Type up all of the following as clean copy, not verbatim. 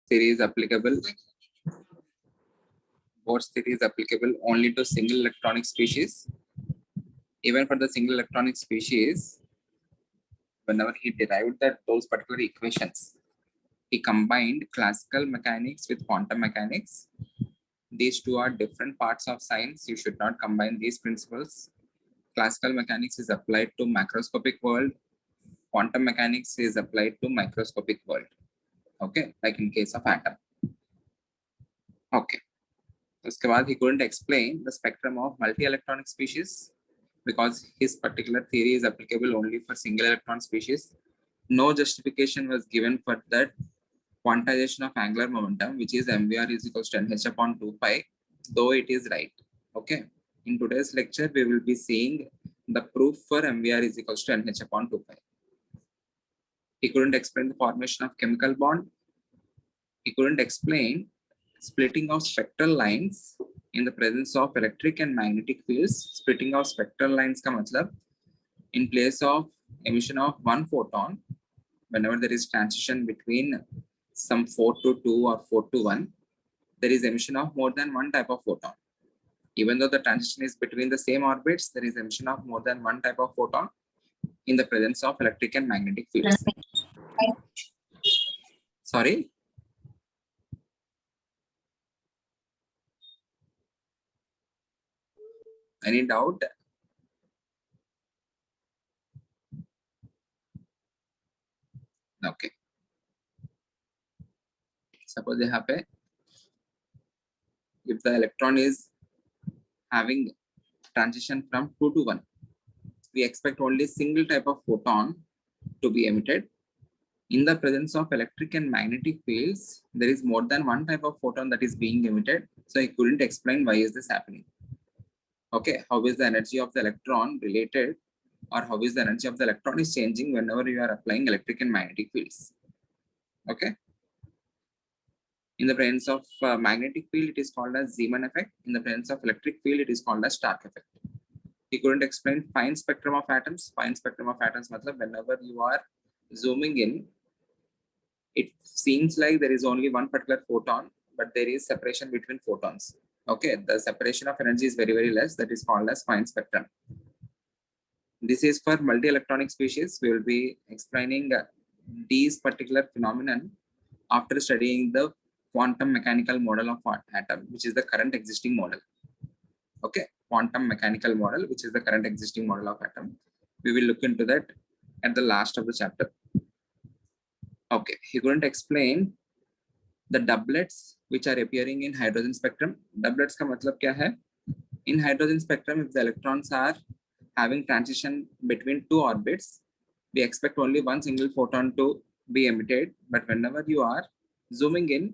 theory is applicable. Bohr's theory is applicable only to single electronic species. Even for the single electronic species, whenever he derived those particular equations, he combined classical mechanics with quantum mechanics. These two are different parts of science. You should not combine these principles. Classical mechanics is applied to macroscopic world. Quantum mechanics is applied to microscopic world. Okay, like in case of atom. Okay. Uske baad he couldn't explain the spectrum of multi-electronic species because his particular theory is applicable only for single electron species. No justification was given for that quantization of angular momentum, which is mvr is equals to nh upon 2 pi, though it is right. Okay. In today's lecture, we will be seeing the proof for mvr is equals to nh upon 2 pi. He couldn't explain the formation of chemical bond. He couldn't explain splitting of spectral lines in the presence of electric and magnetic fields. Splitting of spectral lines ka matlab, in place of emission of one photon, whenever there is transition between some 4 to 2 or 4 to 1, there is emission of more than one type of photon. Even though the transition is between the same orbits, there is emission of more than one type of photon in the presence of electric and magnetic fields. Sorry? Any doubt? Okay. Suppose यहाँ पे, if the electron is having transition from 2 to 1, we expect only single type of photon to be emitted. In the presence of electric and magnetic fields, there is more than one type of photon that is being emitted. So I couldn't explain why is this happening. Okay, how is the energy of the electron related, or how is the energy of the electron is changing whenever you are applying electric and magnetic fields. Okay. In the presence of magnetic field, it is called as Zeeman effect. In the presence of electric field, it is called as Stark effect. He couldn't explain fine spectrum of atoms. Fine spectrum of atoms, matlab whenever you are zooming in, it seems like there is only one particular photon, but there is separation between photons. Okay, the separation of energy is very, very less. That is called as fine spectrum. This is for multi-electronic species. We will be explaining these particular phenomenon after studying the quantum mechanical model of atom, which is the current existing model. Okay, quantum mechanical model, which is the current existing model of atom. We will look into that at the last of the chapter. Okay, he couldn't explain the doublets which are appearing in hydrogen spectrum. Doublets ka matlab kya hai? In hydrogen spectrum, if the electrons are having transition between two orbits, we expect only one single photon to be emitted. But whenever you are zooming in,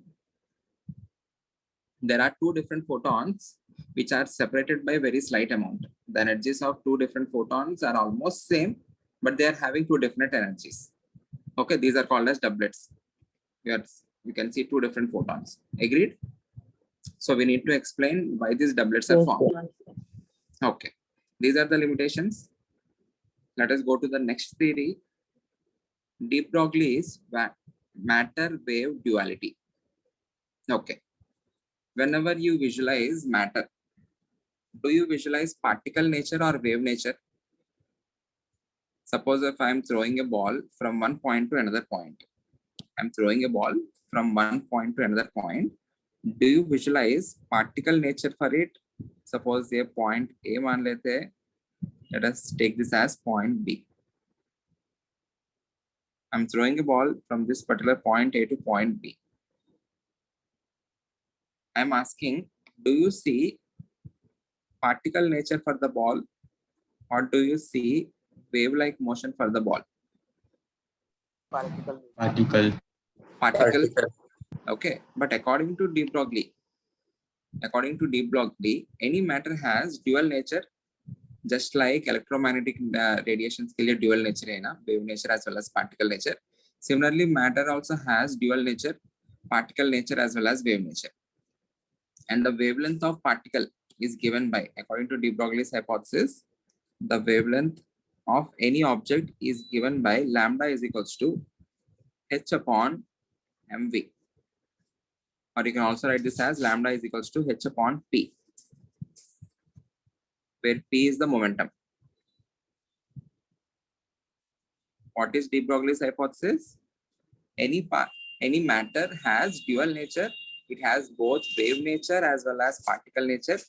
there are two different photons which are separated by very slight amount. The energies of two different photons are almost same, but they are having two different energies. Okay, these are called as doublets. You can see two different photons. Agreed? So we need to explain why these doublets are formed. Okay, these are the limitations. Let us go to the next theory. de Broglie's matter-wave duality. Okay. Whenever you visualize matter, do you visualize particle nature or wave nature? Suppose if I am throwing a ball from one point to another point. I'm throwing a ball from one point to another point. Do you visualize particle nature for it? Suppose a point A मान लेते हैं. Let us take this as point B. I'm throwing a ball from this particular point A to point B. I'm asking, do you see particle nature for the ball, or do you see wave-like motion for the ball? Particle. Okay, but according to de Broglie, any matter has dual nature, just like electromagnetic radiations के लिए dual nature है ना, wave nature as well as particle nature. Similarly, matter also has dual nature, particle nature as well as wave nature. And the wavelength of particle is given by, according to de Broglie's hypothesis, the wavelength of any object is given by lambda is equals to h upon mv. or you can also write this as lambda is equals to h upon p, where p is the momentum. What is de Broglie's hypothesis? Any matter has dual nature. It has both wave nature as well as particle nature.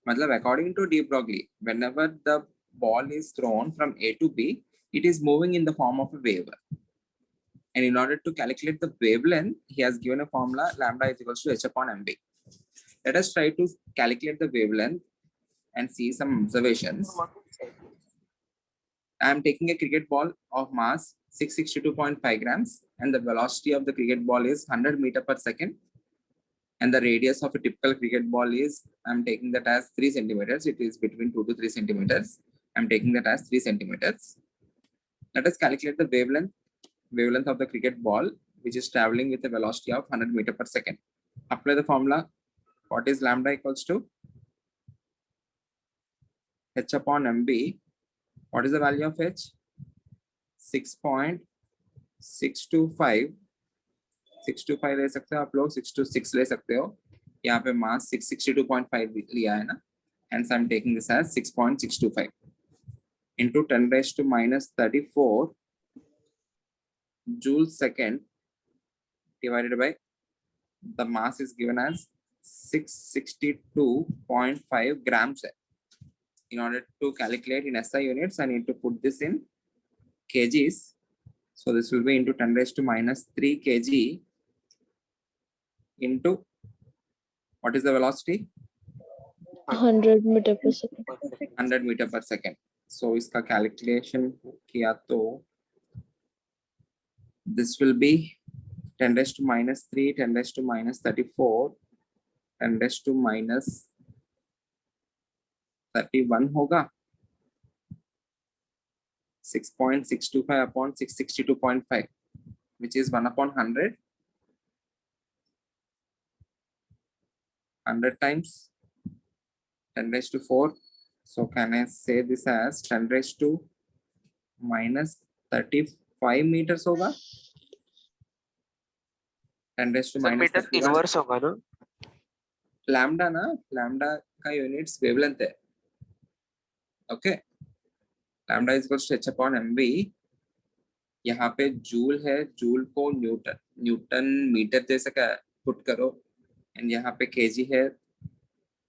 Matlab, according to de Broglie, whenever the ball is thrown from A to B, it is moving in the form of a wave. And in order to calculate the wavelength, he has given a formula lambda is equals to h upon mb. Let us try to calculate the wavelength and see some observations. I am taking a cricket ball of mass 662.5 grams and the velocity of the cricket ball is 100 meters per second. And the radius of a typical cricket ball is, I'm taking that as 3 centimeters. It is between 2 to 3 centimeters. I'm taking that as 3 centimeters. Let us calculate the wavelength of the cricket ball, which is traveling with a velocity of 100 meters per second. Apply the formula. What is lambda equals to? H upon mb. What is the value of h? 6.625. 625 ले सकते हो आप लोग, 626 ले सकते हो. यहाँ पे मास 662.5 लिया है ना, hence I'm taking this as 6.625 into 10 raised to minus 34 joule second divided by the mass is given as 662.5 grams. In order to calculate in SI units, I need to put this in kgs. So this will be into 10 raised to minus 3 kg into, what is the velocity? 100 meter per second. 100 meter per second. So इसका calculation किया तो this will be 10 raised to minus 3, 10 raised to minus 34, 10 raised to minus 31 होगा. 6.625 upon 662.5, which is 1 upon 100. 100 times 10 raised to 4. So can I say this as 10 raised to minus 35 meters होगा? 10 raised to minus 31. Inverse होगा ना? Lambda ना, lambda का units wavelength है. Okay, lambda is equals to h upon mv. यहाँ पे joule है, joule को न्यूटन मीटर जैसे का पुट करो, एंड यहाँ पे kg है.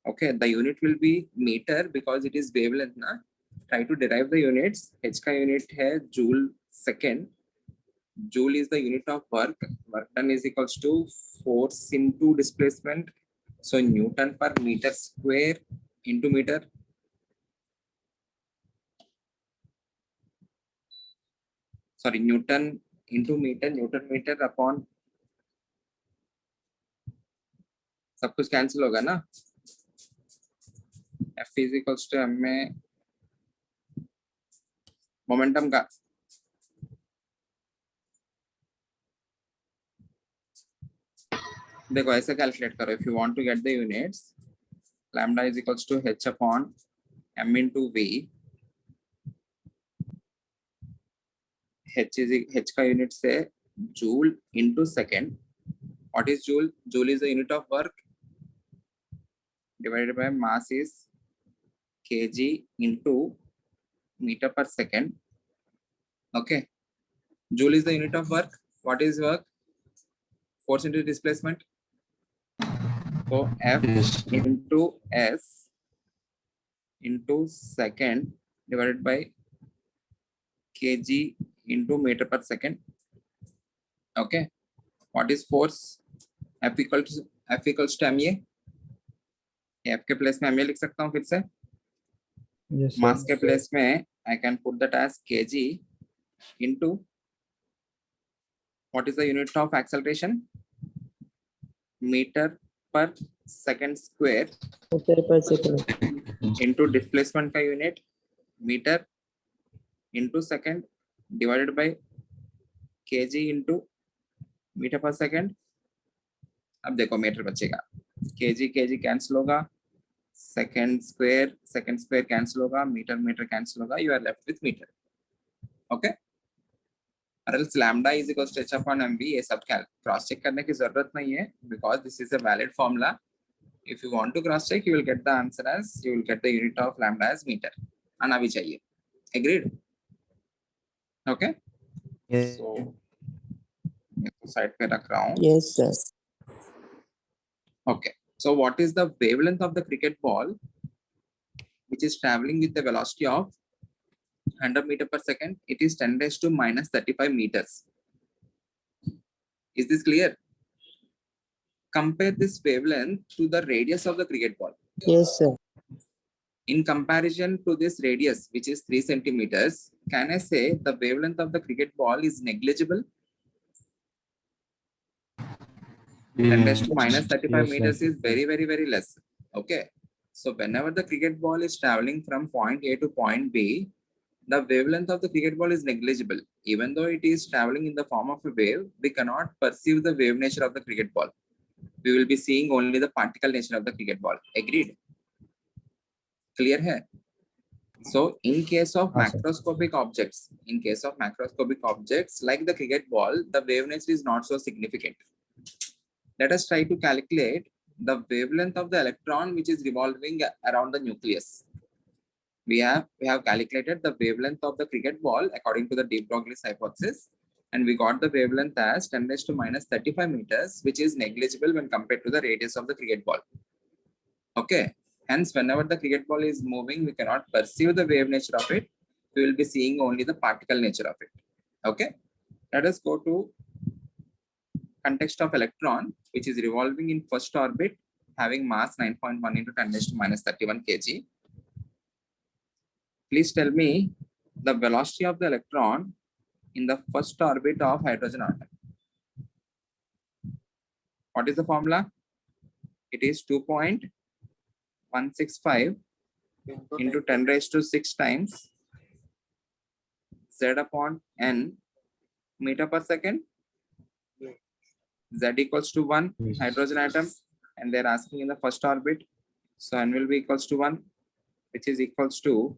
Okay, the unit will be meter because it is wavelength ना. Try to derive the units. H का unit है joule second. Joule is the unit of work. Work done is equals to force into displacement. So Newton per meter square into meter. Sorry, Newton into meter, Newton meter upon. सब कुछ cancel होगा ना. F is equals to m में momentum का देखो ऐसे calculate करो. If you want to get the units, lambda is equals to h upon m into v. h का यूनिट से joule into second. What is joule? Joule is the unit of work divided by mass is kg into meter per second. Okay, joule is the unit of work. What is work? Force into displacement. So F into S into second divided by kg into meter per second. Okay, what is force? F equals to ma. F के place में ma लिख सकता हूँ फिर से. Yes, मास sir. के place में I can put that as kg into, what is the unit of acceleration? Meter per second square Meter per second. into displacement का unit meter into second divided by kg into meter per second. अब देखो metre बचेगा, kg cancel होगा, second square cancel होगा, metre cancel होगा. You are left with metre. Okay, or else lambda is equals to h upon mv, ये सब cross check करने की जरूरत नहीं है, because this is a valid formula. If you want to cross check, you will get the answer as, you will get the unit of lambda as meter. आना भी चाहिए. Agreed? Okay. Yes. So side पे रख रहा हूँ. Yes, sir. Okay. So what is the wavelength of the cricket ball, which is traveling with the velocity of 100 meter per second? It is 10 raised to minus 35 meters. Is this clear? Compare this wavelength to the radius of the cricket ball. Yes, sir. In comparison to this radius, which is 3 centimeters, can I say the wavelength of the cricket ball is negligible? 10 raised to minus 35 Yes, meters sir. is very, very, very less. Okay. So whenever the cricket ball is traveling from point A to point B, the wavelength of the cricket ball is negligible. Even though it is traveling in the form of a wave, we cannot perceive the wave nature of the cricket ball. We will be seeing only the particle nature of the cricket ball. Agreed? Clear here? So in case of Yes, sir. macroscopic objects, like the cricket ball, the wave nature is not so significant. Let us try to calculate the wavelength of the electron which is revolving around the nucleus. We have calculated the wavelength of the cricket ball according to the de Broglie's hypothesis, and we got the wavelength as 10 raised to minus 35 meters, which is negligible when compared to the radius of the cricket ball. Okay. Hence, whenever the cricket ball is moving, we cannot perceive the wave nature of it. We will be seeing only the particle nature of it. Okay. Let us go to context of electron, which is revolving in first orbit, having mass 9.1 into 10 raised to minus 31 kg. Please tell me the velocity of the electron in the first orbit of hydrogen atom. What is the formula? It is 2.165 into 10 raised to 6 times Z upon N meter per second. Z equals to 1 Yes. hydrogen atom, and they're asking in the first orbit. So N will be equals to 1, which is equals to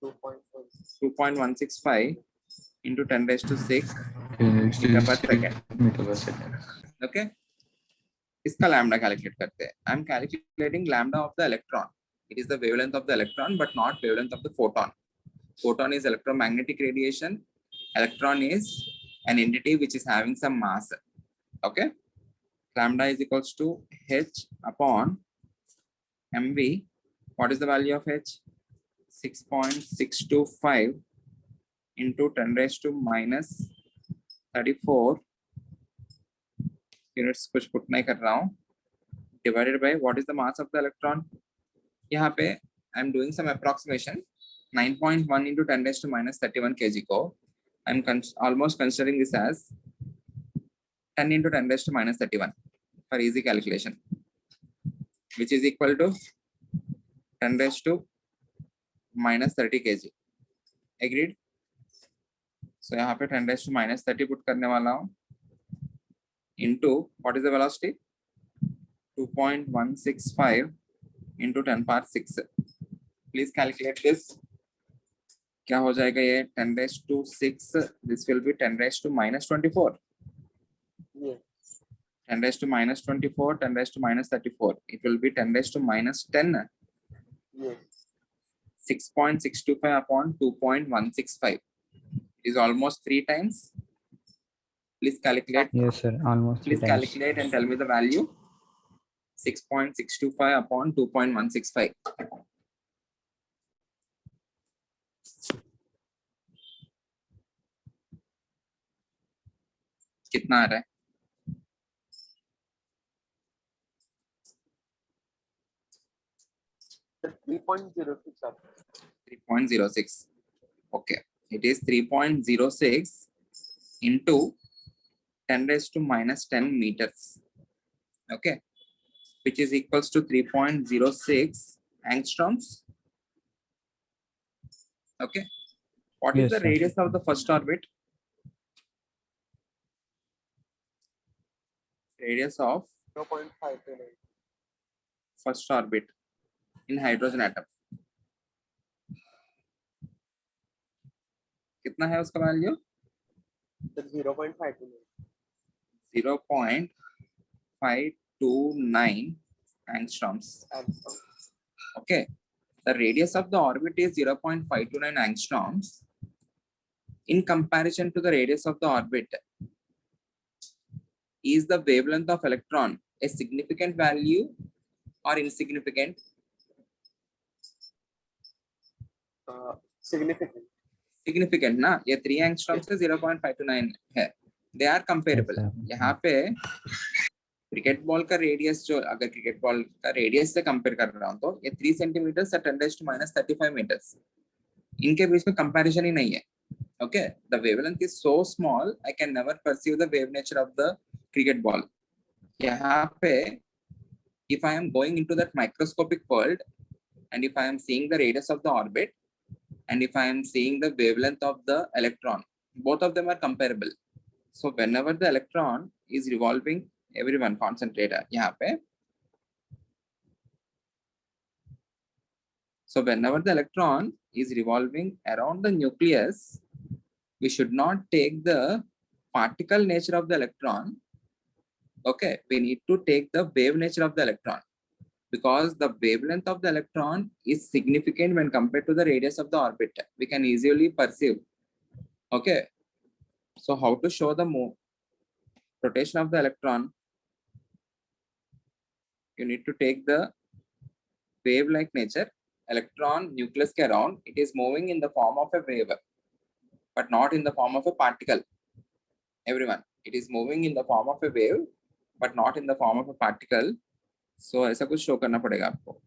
2.165 into 10 raised to 6 meter per second. Okay. इसका lambda calculate करते हैं. I'm calculating lambda of the electron. It is the wavelength of the electron, but not wavelength of the photon. Photon is electromagnetic radiation. Electron is an entity which is having some mass. Okay. Lambda is equals to h upon mv. What is the value of h? 6.625 into 10 raised to minus 34 units, कुछ put नहीं कर रहा हूँ, divided by what is the mass of the electron. यहाँ पे I am doing some approximation. 9.1 into 10 raised to minus 31 kg को I am almost considering this as 10 into 10 raised to minus 31 for easy calculation, which is equal to 10 raised to minus 30 kg. Agreed? So यहाँ पे 10 raised to minus 30 put करने वाला हूँ into what is the velocity? 2.165 into 10 power 6. Please calculate this. क्या हो जाएगा ये 10 raised to 6? This will be 10 raised to minus 24. Yes. 10 raised to minus 24, 10 raised to minus 34. It will be 10 raised to minus 10. Yes. 6.625 upon 2.165. It is almost 3 times. Please calculate. Yes, sir. Almost Please 3 times. calculate and tell me the value. 6.625 upon 2.165. कितना आ रहा है? 3.06. 3.06. Okay. It is 3.06 into 10 raised to minus 10 meters. Okay. Which is equals to 3.06 angstroms. Okay. What is Yes, the sir. radius of the first orbit? Radius of 0.529. first orbit in hydrogen atom. कितना है उसका value? Sir, 0.529. 0.529 angstroms. Angstrom. Okay. The radius of the orbit is 0.529 angstroms. In comparison to the radius of the orbit, is the wavelength of electron a significant value or insignificant? Significant. Significant ना, ये 3 angstrom से 0.529 है, they are comparable. Yes, sir. यहाँ पे cricket ball का radius जो, अगर cricket ball का रेडियस से कंपेयर कर रहा हूँ तो ये 3 सेंटीमीटर से 10⁻³ मीटर्स, इनके बीच में कंपैरिजन ही नहीं है. Okay, the wavelength is so small, I can never perceive the wave nature of the cricket ball. यहाँ पे if I am going into that microscopic world and if I am seeing the radius of the orbit and if I am seeing the wavelength of the electron, both of them are comparable. So whenever the electron is revolving, everyone concentrate यहाँ पे. So whenever the electron is revolving around the nucleus, we should not take the particle nature of the electron. Okay, we need to take the wave nature of the electron, because the wavelength of the electron is significant when compared to the radius of the orbit. We can easily perceive. Okay, so how to show the rotation of the electron? You need to take the wave-like nature. Electron nucleus ke around, it is moving in the form of a wave, but not in the form of a particle. Everyone, it is moving in the form of a wave, but not in the form of a particle. So ऐसा कुछ show करना पड़ेगा आपको.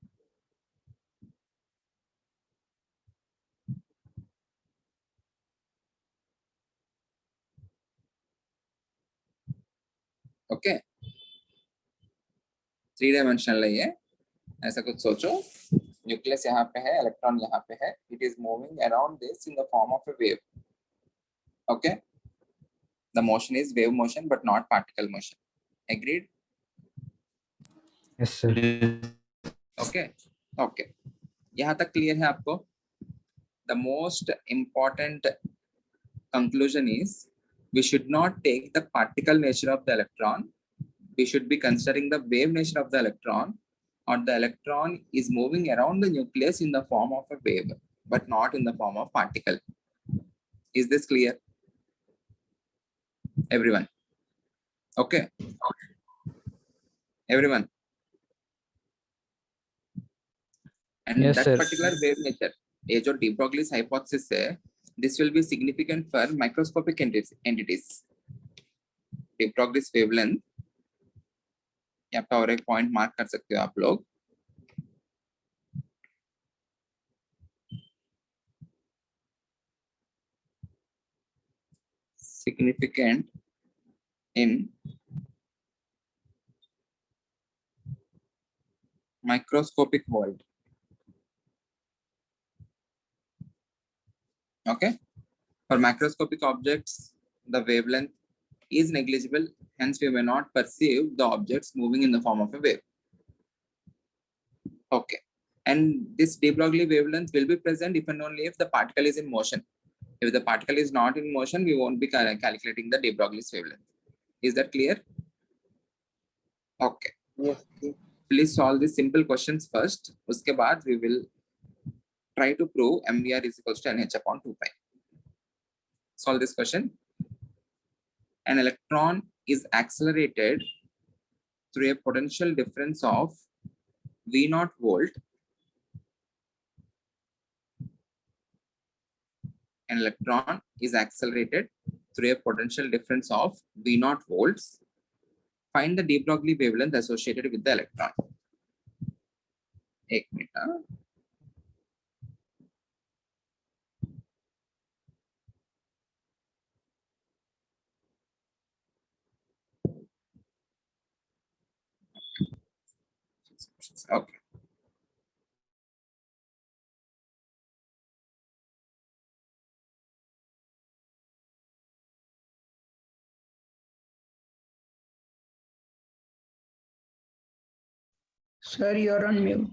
Okay, 3 dimensional है ये, ऐसा कुछ सोचो. न्यूक्लियस यहाँ पे है, इलेक्ट्रॉन यहाँ पे है, it is moving around this in the form of a wave. Okay, the motion is wave motion but not particle motion. Agreed? Yes, sir. Okay okay, यहाँ तक क्लियर है आपको? The most important conclusion is we should not take the particle nature of the electron. We should be considering the wave nature of the electron, or the electron is moving around the nucleus in the form of a wave, but not in the form of particle. Is this clear, everyone? Okay, everyone. And Yes, that sir. particular wave nature, ये जो de Broglie's hypothesis है, this will be significant for microscopic entities. de Broglie's wavelength, यहाँ पे और एक point mark कर सकते हो आप लोग. Significant in microscopic world. Okay, for macroscopic objects, the wavelength is negligible, hence we may not perceive the objects moving in the form of a wave. Okay, and this de Broglie wavelength will be present if and only if the particle is in motion. If the particle is not in motion, we won't be calculating the de Broglie's wavelength. Is that clear? Okay. Yes. Please solve these simple questions first. Uske baad we will try to prove MVR is equals to NH upon 2 pi. Solve this question. An electron is accelerated through a potential difference of V0 volt. An electron is accelerated through a potential difference of V0 volts. Find the de Broglie wavelength associated with the electron. एक minute. Okay. Sir, you're on mute.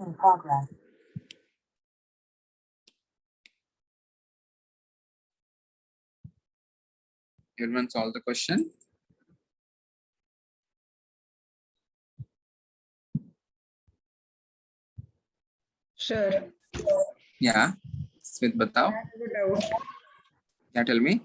in progress. Everyone solve the question. Sir, Yeah. Smith, batao. I have a doubt. Yeah, tell me.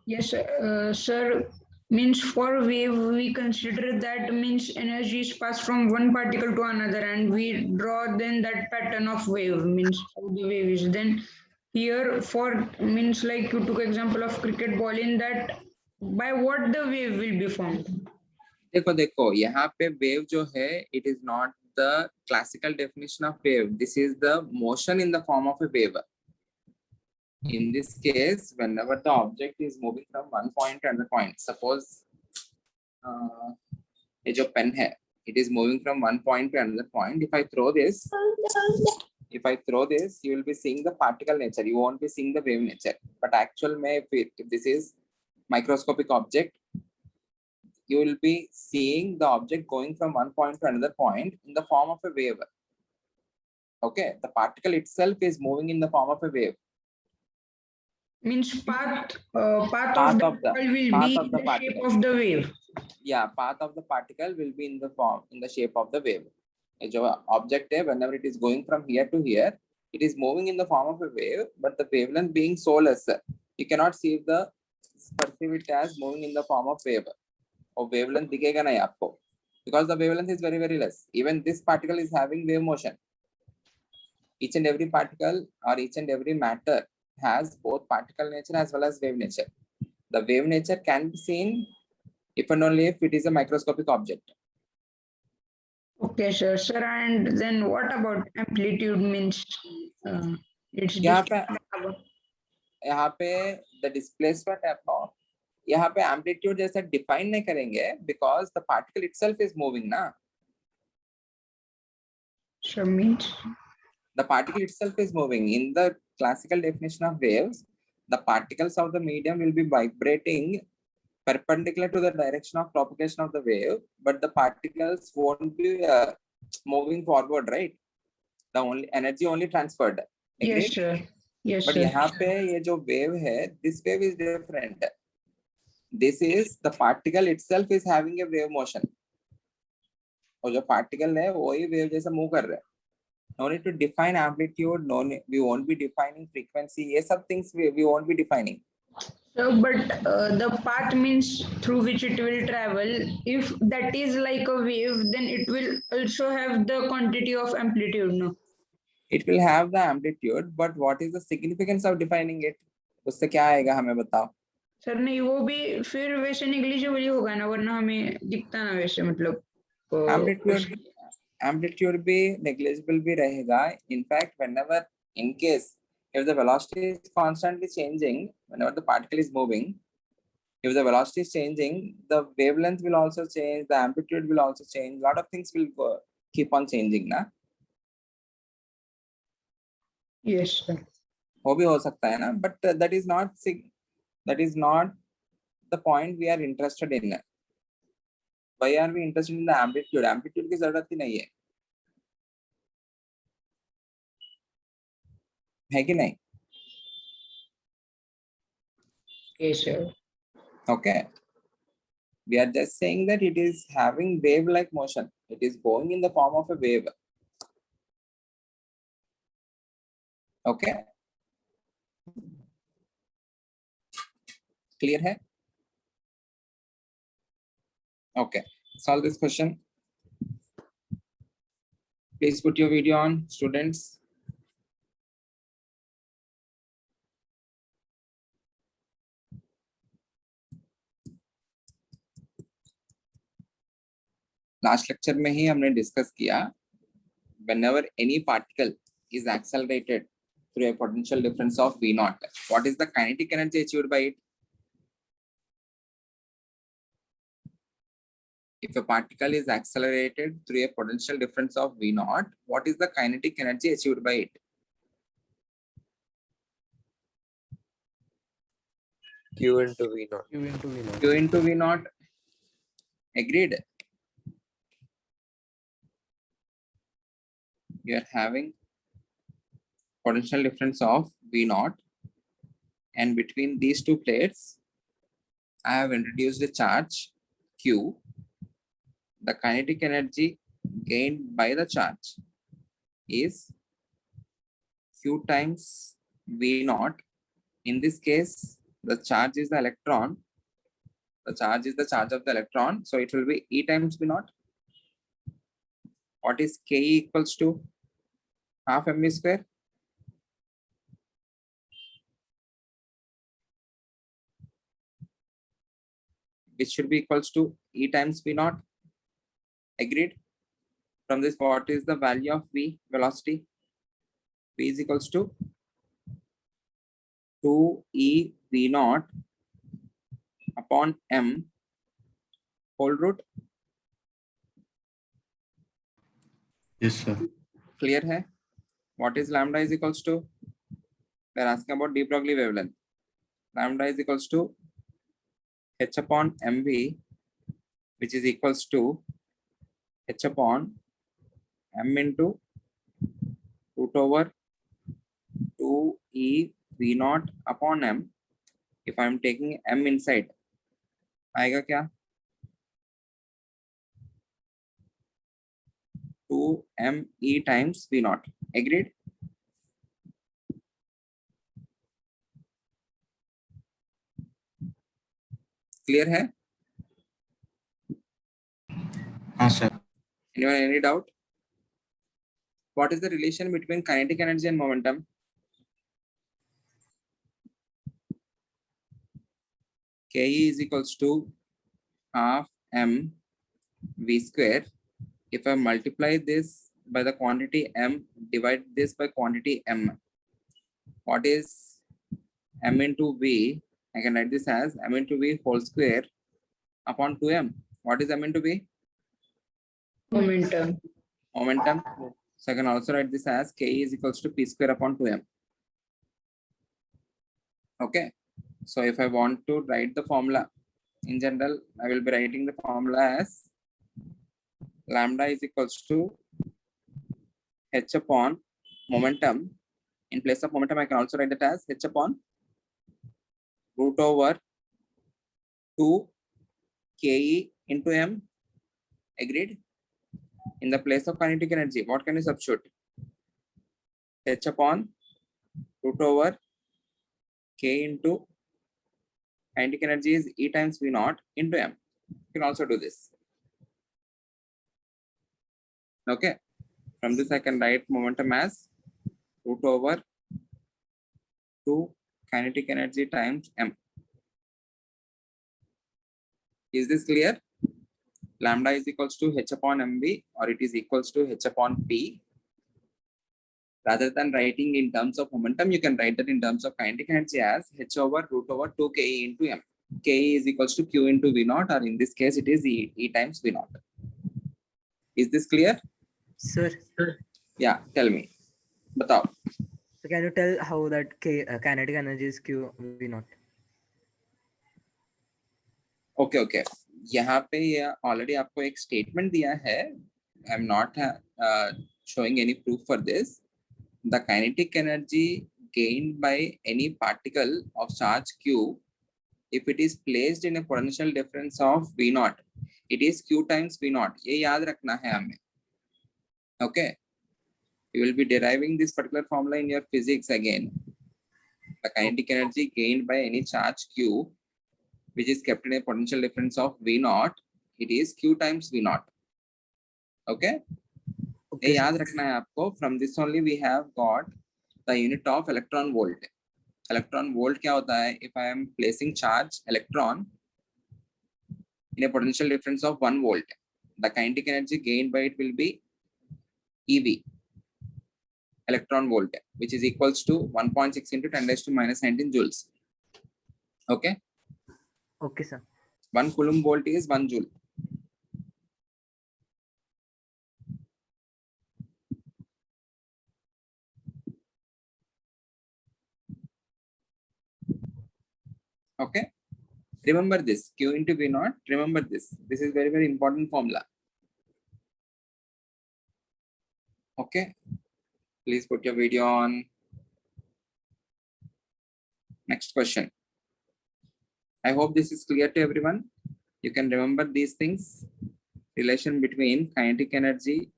Yes, sir. Means for wave, we consider that means energy is passed from one particle to another, and we draw then that pattern of wave means how the wave is. Then here for means like you took example of cricket ball in that by what the wave will be formed. देखो देखो यहाँ पे wave जो है it is not the classical definition of wave. This is the motion in the form of a wave. In this case, whenever the object is moving from one point to another point, suppose ये जो pen है, it is moving from one point to another point. If I throw this, you will be seeing the particle nature. You won't be seeing the wave nature. But actual में if this is microscopic object, you will be seeing the object going from one point to another point in the form of a wave. Okay, the particle itself is moving in the form of a wave. Means path of Path the of the- particle will path be of in the the shape particle. of the wave. Yeah, path of the particle will be in the shape of the wave. A जो object है, whenever it is going from here to here, it is moving in the form of a wave, but the wavelength being so less, you cannot perceive it as moving in the form of wave. और wavelength दिखेगा नहीं आपको, because the wavelength is very less. Even this particle is having wave motion. Each and every particle or each and every matter has both particle nature as well as wave nature. The wave nature can be seen if and only if it is a microscopic object. Okay, sir. Sir, and then what about amplitude means? It's यहाँ different. पे the displacement of यहाँ पे amplitude जैसा define नहीं करेंगे because the particle itself is moving ना. Sure, means The particle itself is moving. In the classical definition of waves, the particles of the medium will be vibrating perpendicular to the direction of propagation of the wave, but the particles won't be moving forward, right? The only energy only transferred. Agreed? yes, sir. Yes, But sir. यहाँ पे ये जो wave है, this wave is different. This is the particle itself is having a wave motion. और जो particle है वही wave जैसा move कर रहा है. No need to define amplitude. No, we won't be defining frequency. ये सब things we won't be defining. So, but the path means through which it will travel. If that is like a wave, then it will also have the quantity of amplitude, no? It will have the amplitude, but what is the significance of defining it? उससे क्या आएगा हमें बताओ. Sir नहीं वो भी फिर वैसे negligible ही होगा ना वरना हमें दिखता ना वैसे मतलब Amplitude भी negligible भी रहेगा. In fact, whenever in case if the velocity is constantly changing, whenever the particle is moving, if the velocity is changing, the wavelength will also change, the amplitude will also change. Lot of things will keep on changing ना. yes sir. वो भी हो सकता है ना, but that is not the point we are interested in. Why are we interested in the amplitude? Amplitude की जरूरत ही नहीं है कि नहीं? Yes sir. Okay. We are just saying that it is having wave-like motion. It is going in the form of a wave. Okay. Clear है? Okay. Solve this question. Please put your video on, students. Last lecture में ही हमने discuss किया, whenever any particle is accelerated through a potential difference of V naught, what is the kinetic energy achieved by it? If a particle is accelerated through a potential difference of V naught, what is the kinetic energy achieved by it? Q into V naught. Q into V naught. Agreed. you are having potential difference of V naught, and between these two plates, I have introduced a charge Q. The kinetic energy gained by the charge is Q times V naught. In this case, the charge is the electron. The charge is the charge of the electron. So it will be E times V naught. What is Ke equals to? Half mv square. Which should be equals to E times V naught. Agreed? From this, what is the value of V velocity? V is equals to 2E V naught upon M whole root. Yes, sir. Clear hai? What is lambda is equals to? They are asking about de Broglie wavelength. Lambda is equals to H upon mv, which is equals to H upon m into root over 2E V naught upon m. If I am taking m inside, आएगा क्या? 2me times V naught. Agreed? Clear hai? Sir. Anyone any doubt? What is the relation between kinetic energy and momentum? Ke is equals to half m v square. If I multiply this by the quantity m, divide this by quantity m, what is m into v? I can write this as m into v whole square upon 2m. What is m into v? Momentum. Momentum. So I can also write this as K is equals to P square upon 2m. Okay. So if I want to write the formula, in general, I will be writing the formula as lambda is equals to H upon momentum. In place of momentum, I can also write that as H upon root over 2 Ke into m. Agreed? In the place of kinetic energy, what can you substitute? H upon root over K into kinetic energy is E times V naught into m. You can also do this. Okay. From this, I can write momentum as root over 2 kinetic energy times m. Is this clear? Lambda is equals to H upon mv, or it is equals to H upon p. Rather than writing in terms of momentum, you can write that in terms of kinetic energy as H over root over 2 Ke into m. Ke is equals to Q into V naught, or in this case, it is E times V naught. Is this clear? Sir, Yeah, tell me. Batao. so can you tell how that kinetic energy is Q V naught? Okay, okay. यहाँ पे ये already आपको एक statement दिया है. I'm not showing any proof for this. The kinetic energy gained by any particle of charge Q, if it is placed in a potential difference of V naught, it is Q times V naught. ये याद रखना है हमें. Okay. You will be deriving this particular formula in your physics again. The kinetic energy gained by any charge Q, which is kept in a potential difference of V naught, it is Q times V naught. Okay. Okay, याद रखना है आपको. From this only we have got the unit of electron volt. Electron volt क्या होता है? If I am placing charge electron in a potential difference of 1 volt, the kinetic energy gained by it will be EV, electron volt, which is equals to 1.6 into 10 raised to minus 19 joules. Okay. okay, sir. 1 coulomb volt is 1 joule. Okay. Remember this, Q into V naught. Remember this. This is very, very important formula. Okay. Please put your video on. Next question. I hope this is clear to everyone. You can remember these things. Relation between kinetic energy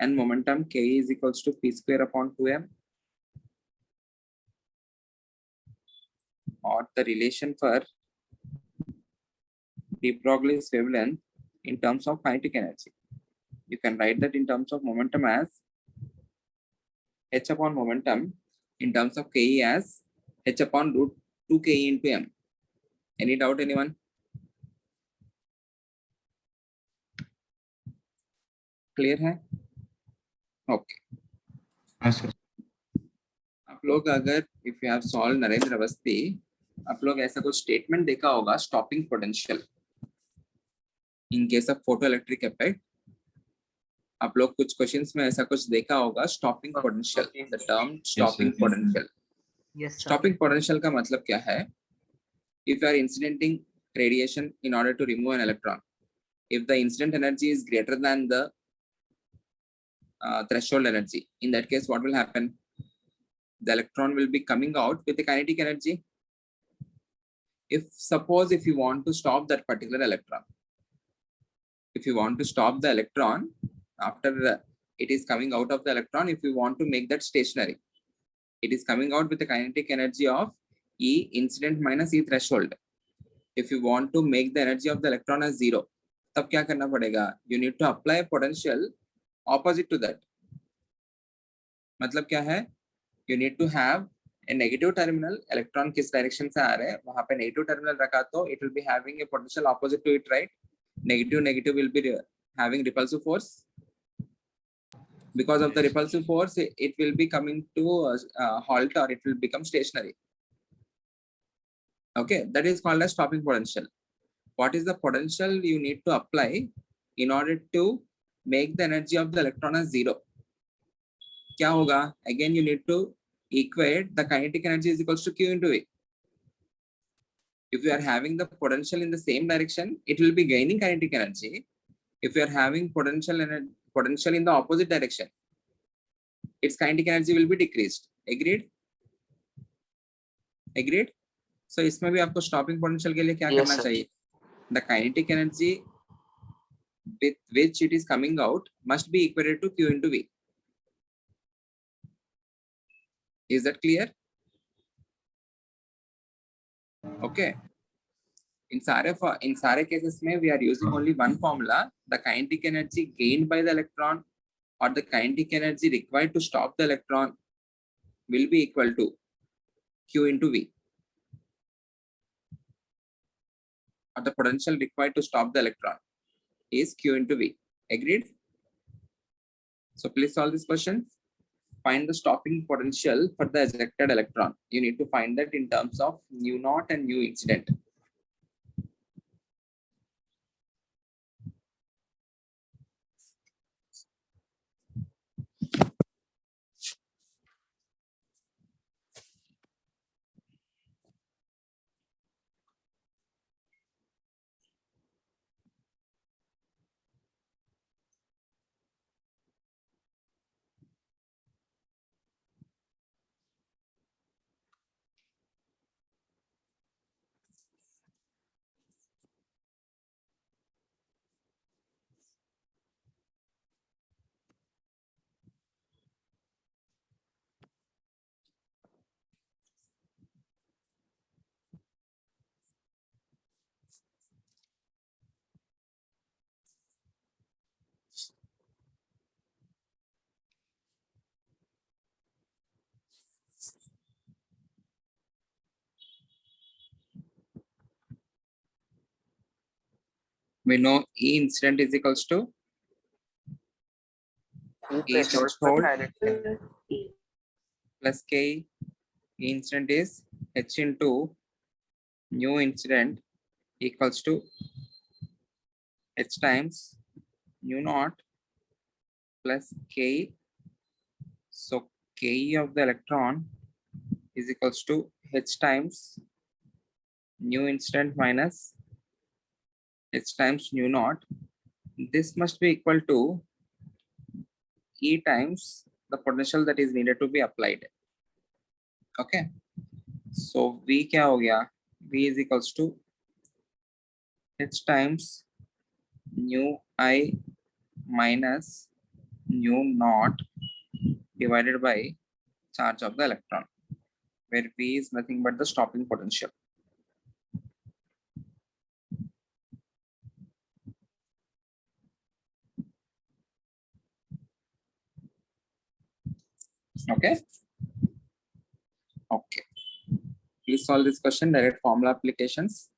and momentum K is equals to P square upon 2m. Or the relation for de Broglie's wavelength in terms of kinetic energy. You can write that in terms of momentum as h upon momentum, in terms of Ke as h upon root 2 Ke into m. Any doubt, anyone? Clear है? Okay. हाँ sir. आप लोग अगर if you have solved Narendra Awasthi, आप लोग ऐसा कुछ statement देखा होगा stopping potential in case of photo electric effect. आप लोग कुछ क्वेश्चंस में ऐसा कुछ देखा होगा stopping potential. The term stopping potential. Yes, sir. Stopping potential का मतलब क्या है? If you are incidenting radiation in order to remove an electron, if the incident energy is greater than the threshold energy, in that case, what will happen? The electron will be coming out with the kinetic energy. Suppose if you want to stop that particular electron, if you want to stop the electron after it is coming out of the electron, if you want to make that stationary, it is coming out with the kinetic energy of E incident minus E threshold. If you want to make the energy of the electron as 0, तब क्या करना पड़ेगा? You need to apply potential opposite to that. मतलब क्या है? You need to have a negative terminal. Electron किस direction से आ रहे हैं, वहां पे negative terminal रखा तो it will be having a potential opposite to it, right? Negative will be having repulsive force. Because of the repulsive force, it will be coming to halt, or it will become stationary. Okay, that is called as stopping potential. What is the potential you need to apply in order to make the energy of the electron as 0? क्या होगा? Again, you need to equate the kinetic energy is equals to Q into V. If you are having the potential in the same direction, it will be gaining kinetic energy. If you are having potential in the opposite direction, its kinetic energy will be decreased. Agreed? Agreed? So इसमें भी आपको stopping potential के लिए क्या Yes, करना sir. चाहिए? The kinetic energy with which it is coming out must be equated to Q into V. Is that clear? Okay. In sare cases में we are using only one formula. The kinetic energy gained by the electron or the kinetic energy required to stop the electron will be equal to Q into V. Or the potential required to stop the electron is Q into V. Agreed? So please solve this question. Find the stopping potential for the ejected electron. You need to find that in terms of nu naught and nu incident. We know E incident is equals to E threshold plus K. E incident is H into nu incident equals to H times nu naught plus K. So K of the electron is equals to H times nu incident minus H times nu naught. This must be equal to E times the potential that is needed to be applied. Okay, so V क्या हो गया? V is equals to H times nu I minus nu naught divided by charge of the electron, where V is nothing but the stopping potential. Okay. Okay. Please solve this question. Direct formula applications.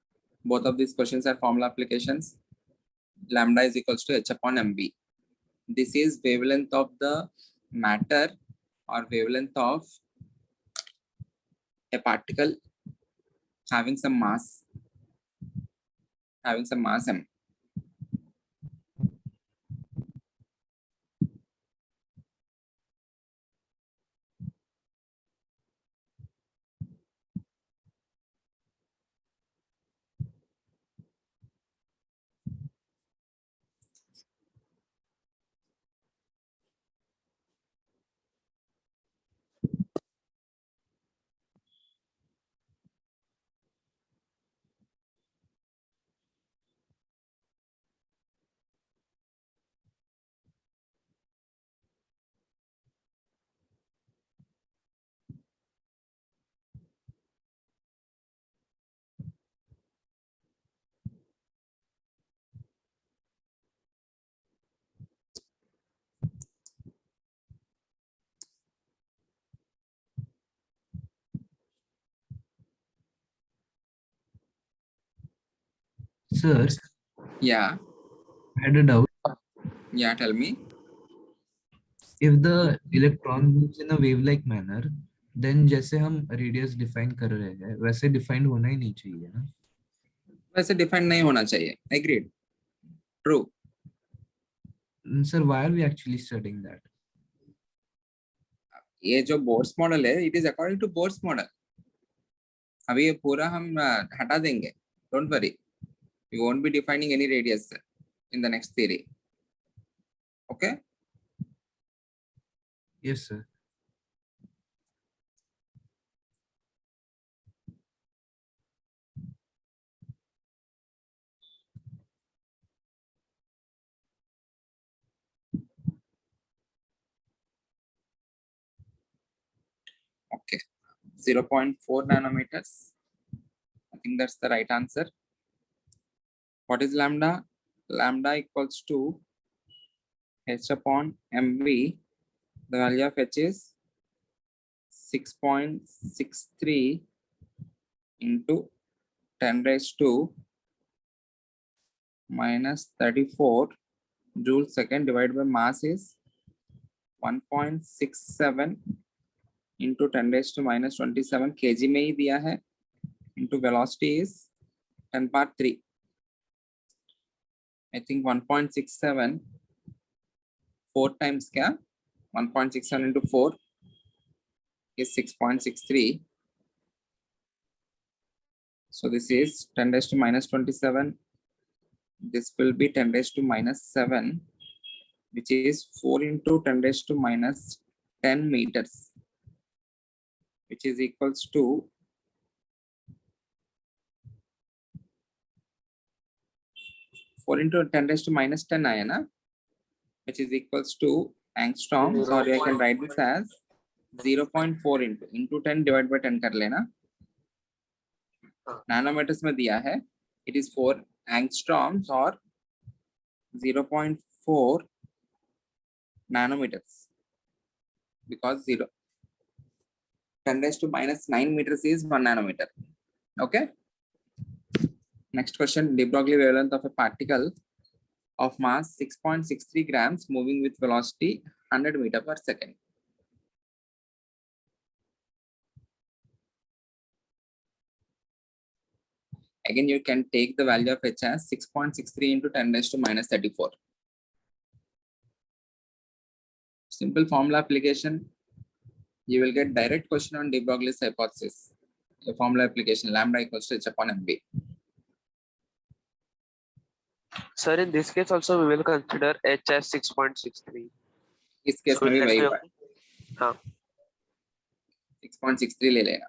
Both of these questions are formula applications. Lambda is equals to H upon mv. This is wavelength of the matter or wavelength of a particle having some mass m. Sir, Yeah. I had a doubt. Yeah. Tell me. If the electron moves in a wave-like manner, then जैसे हम radius define कर रहे हैं, वैसे defined होना ही नहीं चाहिए ना? वैसे डिफाइन नहीं होना चाहिए. Agreed. True. Sir, why are we actually studying that? ये जो बोर्स मॉडल है, it is according to Bohr's model. अभी ये पूरा हम हटा देंगे. Don't worry, we won't be defining any radius in the next theory. Okay. Yes, sir. Okay. 0.4 nanometers. I think that's the right answer. What is lambda? Lambda equals to H upon mv. The value of H is 6.63 into 10 raised to minus 34 joule second divided by mass is 1.67 into 10 raised to minus 27 kg में ही दिया है, into velocity is 10 power 3. I think 1.67 4 times क्या? 1.67 into 4 is 6.63. So this is 10 raised to minus 27. This will be 10 raised to minus 7, which is 4 into 10 raised to minus 10 meters, which is equals to 4 into 10 raised to minus 10 आया ना, which is equals to angstroms, or I can write this as 0.4 into 10 divided by 10 कर लेना. Nanometers में दिया है, it is 4 angstroms or 0.4 nanometers, because 10 raised to minus 9 meters is 1 nanometer. Okay. Next question, de Broglie wavelength of a particle of mass 6.63 grams moving with velocity 100 meter per second. Again, you can take the value of H as 6.63 into 10 raised to minus 34. Simple formula application. You will get direct question on de Broglie's hypothesis. The formula application, lambda equals to H upon mv. Sir, in this case also we will consider H as 6.63. इस case So में भी will that वही be हुआ है. okay? हाँ 6.63 ले लेना.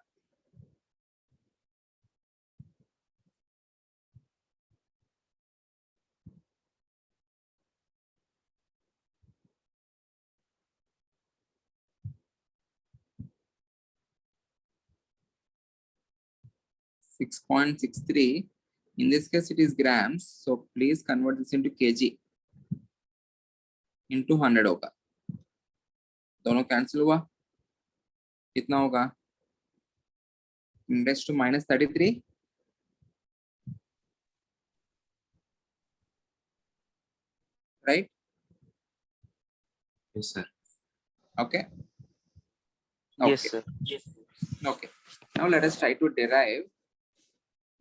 Six point 63. In this case, it is grams. So please convert this into kg. Into 100 होगा. दोनों कैंसिल हुआ. कितना होगा? 10 to minus 33. Right? Yes, sir. Okay. yes Okay. sir. Okay. Now let us try to derive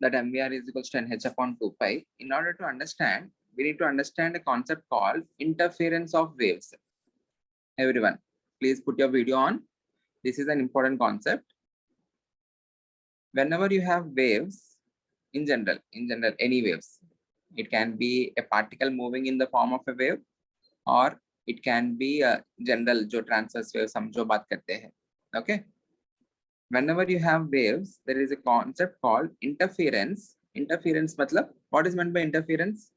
that MVR is equals to NH upon 2 pi. In order to understand, we need to understand a concept called interference of waves. Everyone, please put your video on. This is an important concept. Whenever you have waves, in general, any waves, it can be a particle moving in the form of a wave, or it can be a general जो transverse wave हम जो बात करते हैं. Okay. Whenever you have waves, there is a concept called interference. Interference matlab, what is meant by interference?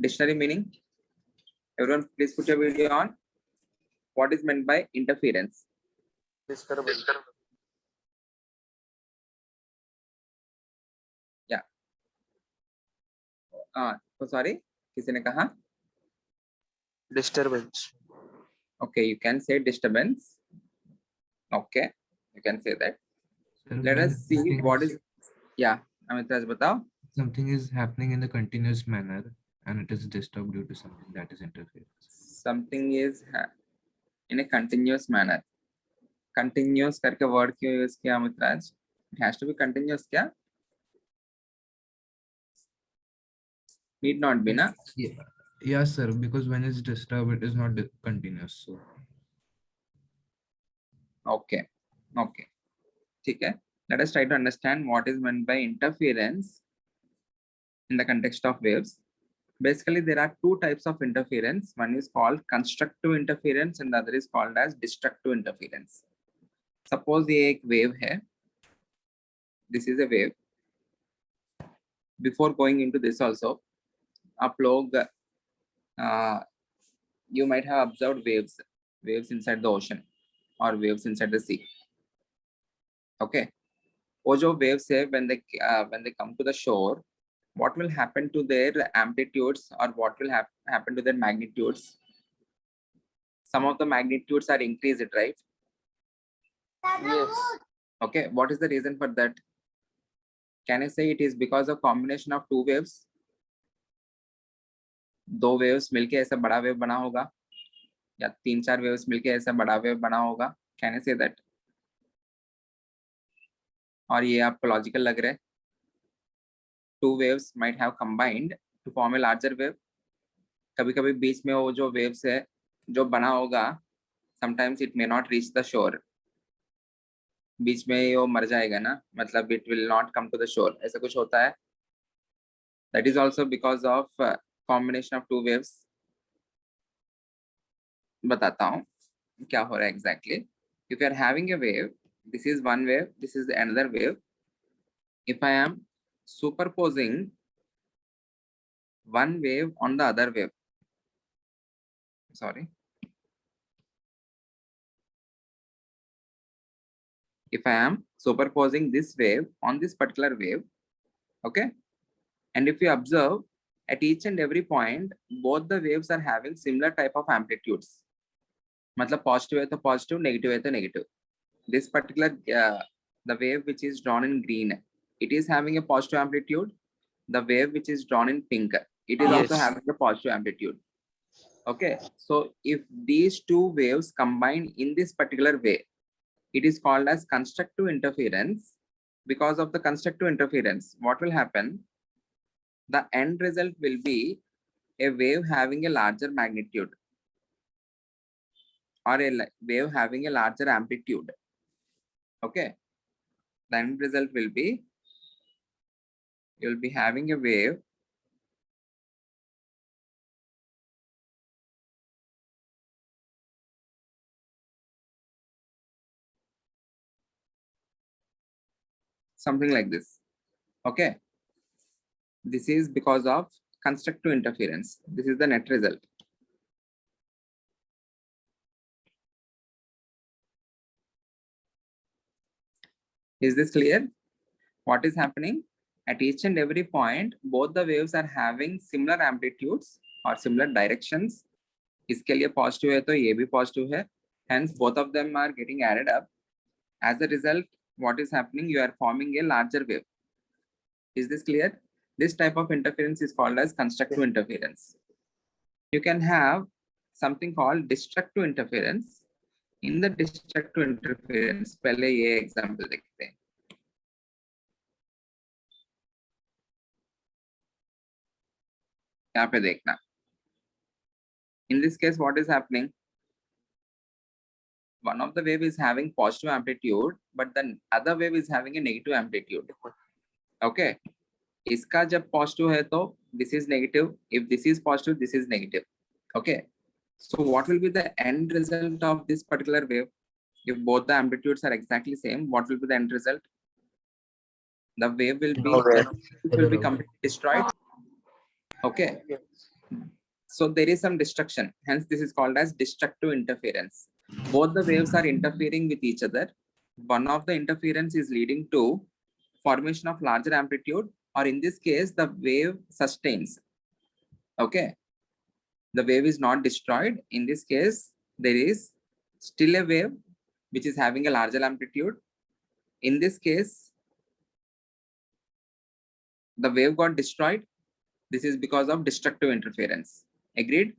Dictionary meaning. Everyone, please put your video on. What is meant by interference? Disturbance. Yeah. So sorry, किसी ने कहा? Disturbance. Okay, you can say disturbance. Okay, you can say that. Sir, Let when us see something what is- is. Yeah, Amitraj, बताओ. something is happening in a continuous manner and it is disturbed due to something that is interference. Something is in a continuous manner. Continuous करके word क्यों use किया अमितराज? It has to be continuous क्या? Need not be ना? Yeah. Yes, sir, because when it's disturbed, it is not continuous. So Okay, okay. ठीक है. Let us try to understand what is meant by interference in the context of waves. Basically, there are two types of interference. One is called constructive interference and the other is called as destructive interference. Suppose ये एक wave है. This is a wave. Before going into this also, आप लोग you might have observed waves inside the ocean or waves inside the sea. Okay. वो जो waves है, when they come to the shore, what will happen to their amplitudes or what will happen to their magnitudes? Some of the magnitudes are increased, right? Yes. Okay, what is the reason for that? Can I say it is because of combination of two waves? दो waves मिलके ऐसा बड़ा wave बना होगा या तीन चार waves मिलके ऐसा बड़ा wave बना होगा? Can I say that? और ये आपको लॉजिकल लग रहा है? Two waves might have combined to form a larger wave. कभी कभी बीच में वो जो waves है जो बना होगा, sometimes it may not reach the shore. बीच में वो मर जाएगा ना, मतलब it will not come to the shore. ऐसा कुछ होता है. That is also because of combination of two waves. बताता हूँ क्या हो रहा है exactly. If you are having a wave, this is one wave, this is another wave. If I am superposing one wave on the other wave, sorry. If I am superposing this wave on this particular wave, okay, and if you observe at each and every point, both the waves are having similar type of amplitudes. मतलब positive है तो positive, negative है तो negative. This particular the wave which is drawn in green, it is having a positive amplitude. The wave which is drawn in pink, it is also Yes. having a positive amplitude. Okay, so if these two waves combine in this particular way, it is called as constructive interference. Because of the constructive interference, what will happen? The end result will be a wave having a larger magnitude or a wave having a larger amplitude. Okay, the end result will be you will be having a wave something like this. Okay, this is because of constructive interference. This is the net result. Is this clear? What is happening? At each and every point, both the waves are having similar amplitudes or similar directions. इसके लिए positive है तो ये भी positive है. Hence, both of them are getting added up. As a result, what is happening? You are forming a larger wave. Is this clear? This type of interference is called as constructive interference. You can have something called destructive interference. In the destructive interference, पहले ये example देखते हैं. यहाँ पे देखना. In this case, what is happening? One of the wave is having positive amplitude, but the other wave is having a negative amplitude. Okay. इसका जब positive है तो this is negative. If this is positive, this is negative. Okay. So what will be the end result of this particular wave? If both the amplitudes are exactly same, what will be the end result? The wave will be, completely destroyed. Okay. Yes. So there is some destruction. Hence, this is called as destructive interference. Both the waves are interfering with each other. One of the interference is leading to formation of larger amplitude, or in this case, the wave sustains. Okay. The wave is not destroyed. In this case, there is still a wave which is having a larger amplitude. In this case, the wave got destroyed. This is because of destructive interference. Agreed?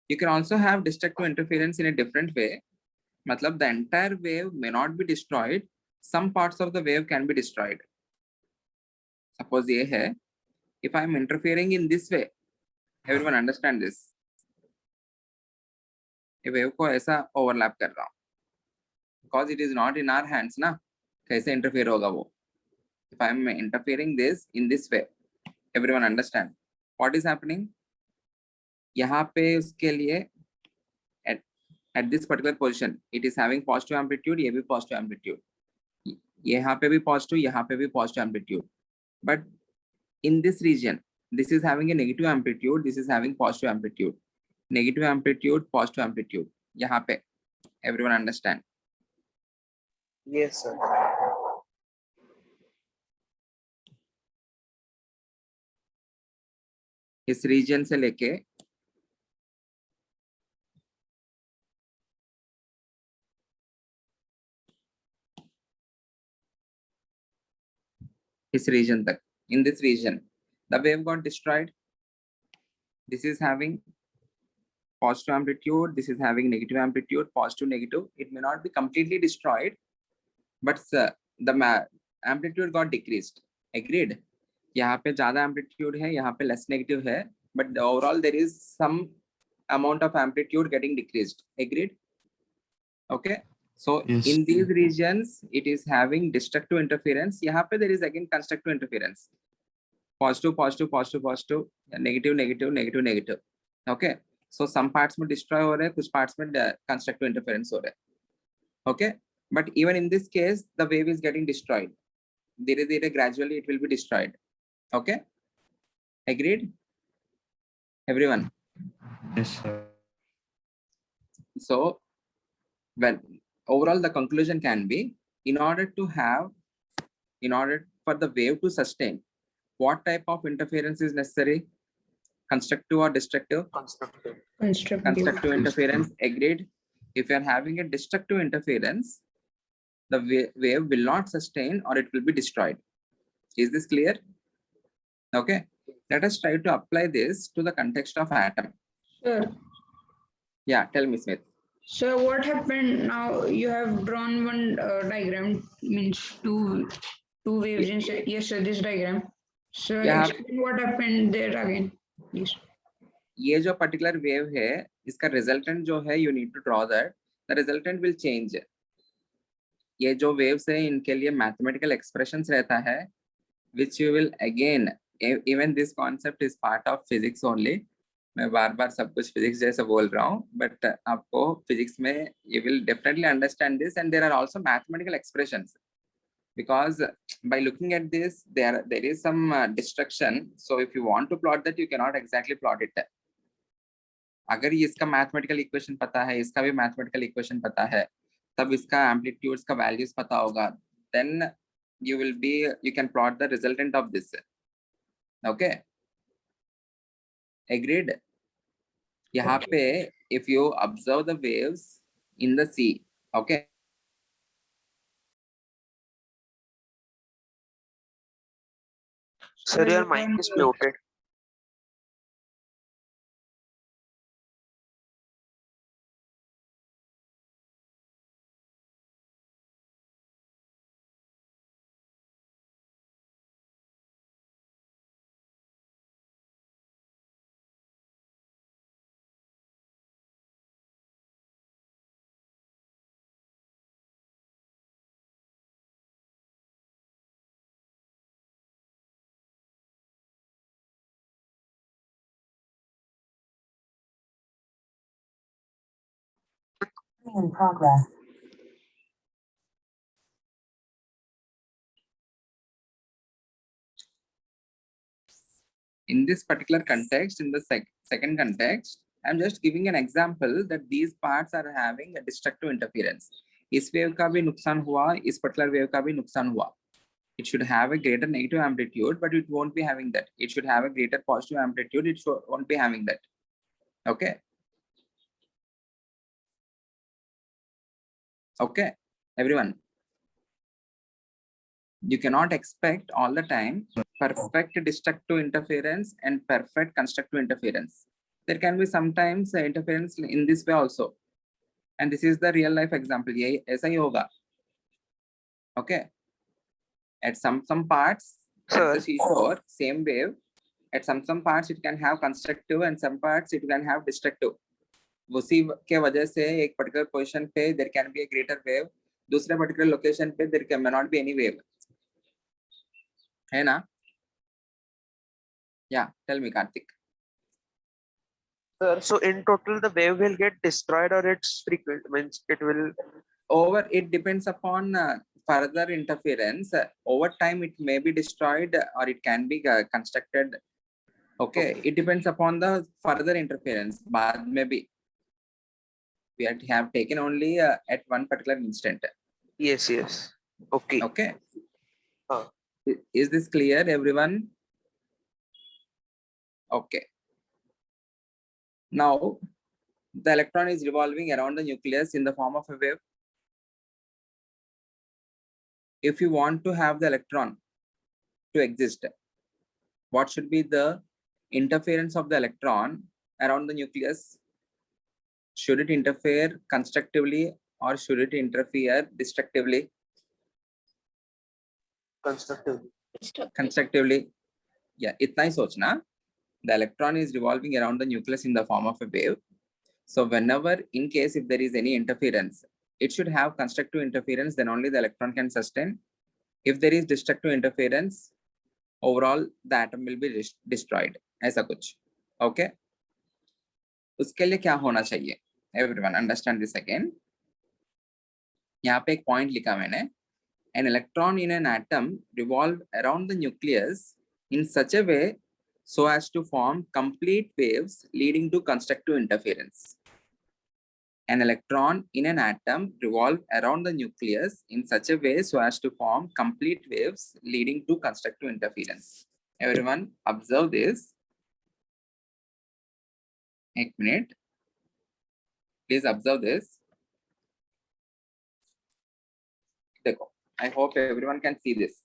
You can also have destructive interference in a different way. Matlab, the entire wave may not be destroyed. Some parts of the wave can be destroyed. Suppose ye hai, if I am interfering in this way, everyone understand this? ये wave को ऐसा overlap कर रहा हूँ. Because it is not in our hands ना, कैसे interfere होगा वो? If I am interfering this in this way, everyone understand what is happening? यहाँ पे उसके लिए at this particular position, it is having positive amplitude, ये भी positive amplitude. यहाँ पे भी positive, यहाँ पे भी positive amplitude. But in this region, this is having a negative amplitude, this is having positive amplitude. Negative amplitude, positive amplitude. यहाँ पे, everyone understand? Yes, sir. इस region से लेके इस region तक, in this region, the wave got destroyed. This is having positive amplitude, this is having negative amplitude, positive, negative. It may not be completely destroyed, but the amplitude got decreased. Agreed? यहाँ पे ज़्यादा amplitude है, यहाँ पे less negative है, but overall there is some amount of amplitude getting decreased. Agreed? Okay. So Yes. in these regions, it is having destructive interference. यहाँ पे there is again constructive interference. Positive, positive, positive, positive, negative, negative, negative, negative. Okay. So some parts में destroy हो रहे हैं, कुछ parts में constructive interference हो रहे हैं. Okay. But even in this case, the wave is getting destroyed. धीरे धीरे gradually it will be destroyed. Okay. Agreed? Everyone. Yes, sir. So, well, overall the conclusion can be, in order for the wave to sustain, what type of interference is necessary? Constructive or destructive? Constructive. Constructive interference. Agreed. If you are having a destructive interference, the wave will not sustain or it will be destroyed. Is this clear? Okay. Let us try to apply this to the context of atom. Sure. Yeah, tell me, Smith. So what happened now? You have drawn one diagram, means two waves inside. Yes, sir, this diagram. So Yeah. explain what happened there again, please. ये जो particular wave है, इसका resultant जो है, you need to draw that. The resultant will change. ये जो waves है, इनके लिए mathematical expressions रहता है, which you will again, even this concept is part of physics only. मैं बार बार सब कुछ physics जैसा बोल रहा हूँ, but आपको physics में you will definitely understand this, and there are also mathematical expressions. because by looking at this, there is some destruction. So if you want to plot that, you cannot exactly plot it. अगर ये इसका mathematical equation पता है, इसका भी mathematical equation पता है, तब इसका एम्पलीट्यूड्स का वैल्यूज पता होगा, then you can plot the resultant of this. Okay, agreed? यहाँ पे if you observe the waves in the sea, okay, Sir, your mic is muted. In progress. in this particular context, in the second context, I'm just giving an example that these parts are having a destructive interference. इस wave का भी नुकसान हुआ, इस particular wave का भी नुकसान हुआ. It should have a greater negative amplitude, but it won't be having that. It should have a greater positive amplitude. It won't be having that. Okay. Okay, everyone. You cannot expect all the time perfect destructive interference and perfect constructive interference. There can be sometimes interference in this way also. And this is the real life example. ये ऐसा ही होगा. Okay. At some parts, Sir. at the seashore, same wave. At some parts it can have constructive and some parts it can have destructive. उसी के वजह से एक particular position पे there can be a greater wave. दूसरे particular location पे there may not be any wave. है ना? Yeah, tell me, Karthik. Sir, so in total, the wave will get destroyed or it's frequent, means it will. It depends upon further interference. Over time, it may be destroyed or it can be constructed. Okay, it depends upon the further interference. But maybe we have taken only at one particular instant. Yes, yes. Okay. Okay. Huh. Is this clear, everyone? Okay. Now, the electron is revolving around the nucleus in the form of a wave. If you want to have the electron to exist, what should be the interference of the electron around the nucleus? Should it interfere constructively or should it interfere destructively? Constructively. Yeah, itna hi sochna. The electron is revolving around the nucleus in the form of a wave. So whenever, in case if there is any interference, it should have constructive interference, then only the electron can sustain. If there is destructive interference, overall the atom will be destroyed. ऐसा कुछ. Okay. उसके लिए क्या होना चाहिए? Everyone understand this again. यहाँ पे एक point लिखा मैंने. An electron in an atom revolve around the nucleus in such a way so as to form complete waves leading to constructive interference. An electron in an atom revolve around the nucleus in such a way so as to form complete waves leading to constructive interference. Everyone observe this. One minute. Please observe this. I hope everyone can see this.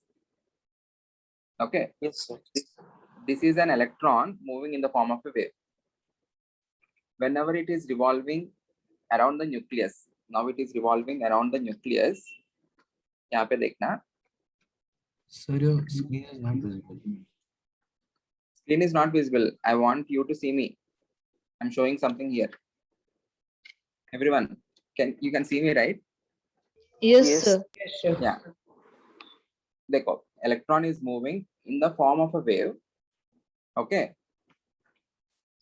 Okay. Yes, sir. This is an electron moving in the form of a wave. Whenever it is revolving around the nucleus, now it is revolving around the nucleus. यहाँ पे देखना. Sir, your screen is not visible. Screen is not visible. I want you to see me. I'm showing something here. Everyone, you can see me, right? Yes, Yes. sir. Yes, sir. Yeah. देखो, electron is moving in the form of a wave. Okay.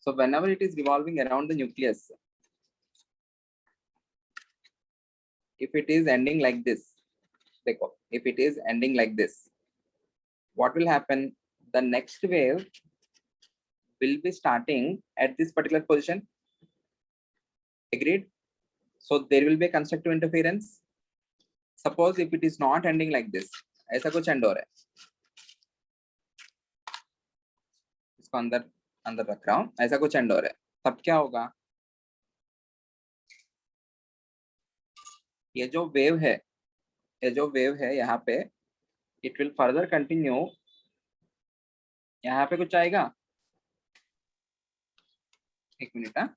So whenever it is revolving around the nucleus, if it is ending like this, देखो, if it is ending like this, what will happen? The next wave will be starting at this particular position. Agreed? So there will be a constructive interference. Suppose if it is not ending like this, ऐसा कुछ end हो रहा है, इसको अंदर अंदर रख रहा हूं, ऐसा कुछ end हो रहा है, तब क्या होगा? ये जो वेव है, ये जो वेव है यहाँ पे, it will further continue. यहाँ पे कुछ आएगा, एक मिनट, हाँ,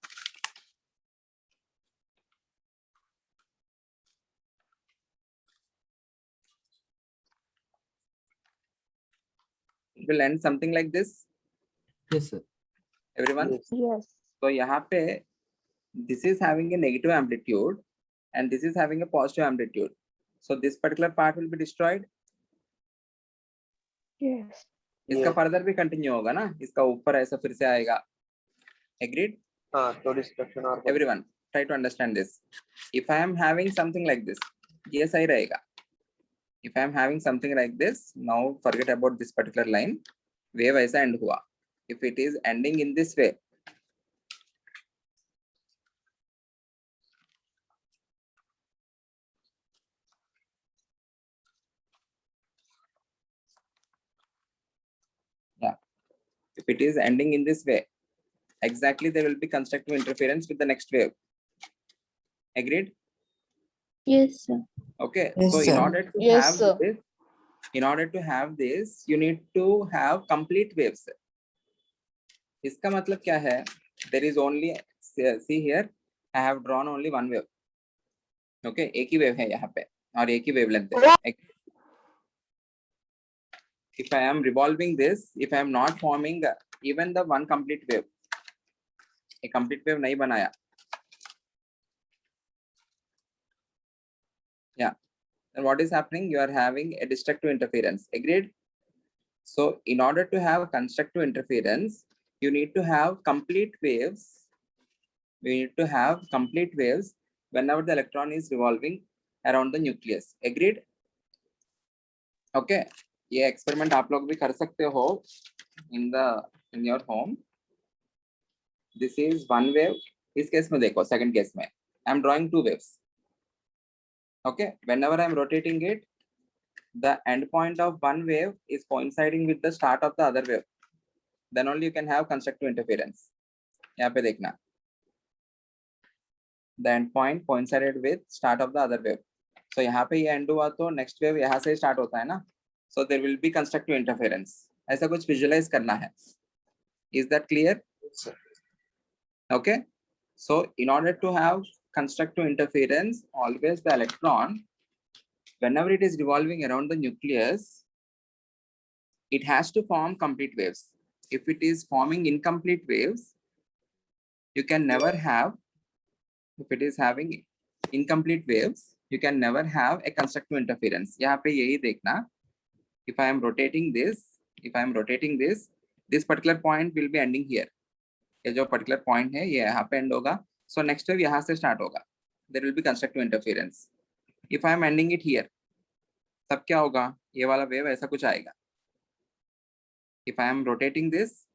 it will end something like this. Yes, sir. Everyone. Yes. Yes. So यहाँ पे this is having a negative amplitude and this is having a positive amplitude. So this particular part will be destroyed. Yes. इसका Yes. further भी continue होगा ना, इसका ऊपर ऐसा फिर से आएगा. Agreed? हाँ, तो destruction और Everyone, try to understand this. If I am having something like this, ये सही रहेगा. If I am having something like this, now forget about this particular line. Wave ऐसा end हुआ. If it is ending in this way, if it is ending in this way, exactly there will be constructive interference with the next wave. Agreed? Yes, sir. Okay. Yes, So in sir. order to Yes, have sir. this, in order to have this, you need to have complete waves. इसका मतलब क्या है? There is only, see here, I have drawn only one wave. Okay, एक ही wave है यहाँ पे और एक ही wavelength है. If I am revolving this, if I am not forming even the one complete wave, a complete wave नहीं बनाया. Yeah. Then what is happening? You are having a destructive interference. Agreed? So in order to have constructive interference, you need to have complete waves. We need to have complete waves whenever the electron is revolving around the nucleus. Agreed? Okay. ये experiment आप लोग भी कर सकते हो in your home. This is one wave. इस case में देखो, second case में I am drawing two waves. Okay. Whenever I am rotating it, the end point of one wave is coinciding with the start of the other wave. Then only you can have constructive interference. यहाँ पे देखना. The end point coincided with start of the other wave. So यहाँ पे ये end हुआ तो next wave यहाँ से start होता है ना. So there will be constructive interference. ऐसा कुछ visualize करना है. Is that clear? Yes, sir. Okay. So in order to have constructive interference, always the electron, whenever it is revolving around the nucleus, it has to form complete waves. If it is forming incomplete waves, you can never have, if it is having incomplete waves, you can never have a constructive interference. यहाँ पे यही देखना. If I am rotating this, this particular point will be ending here. ये जो particular point है ये यहाँ पे end होगा. So next wave यहाँ से start होगा. There will be constructive interference. If I am ending it here, तब क्या होगा? ये वाला wave ऐसा कुछ आएगा. If I am rotating this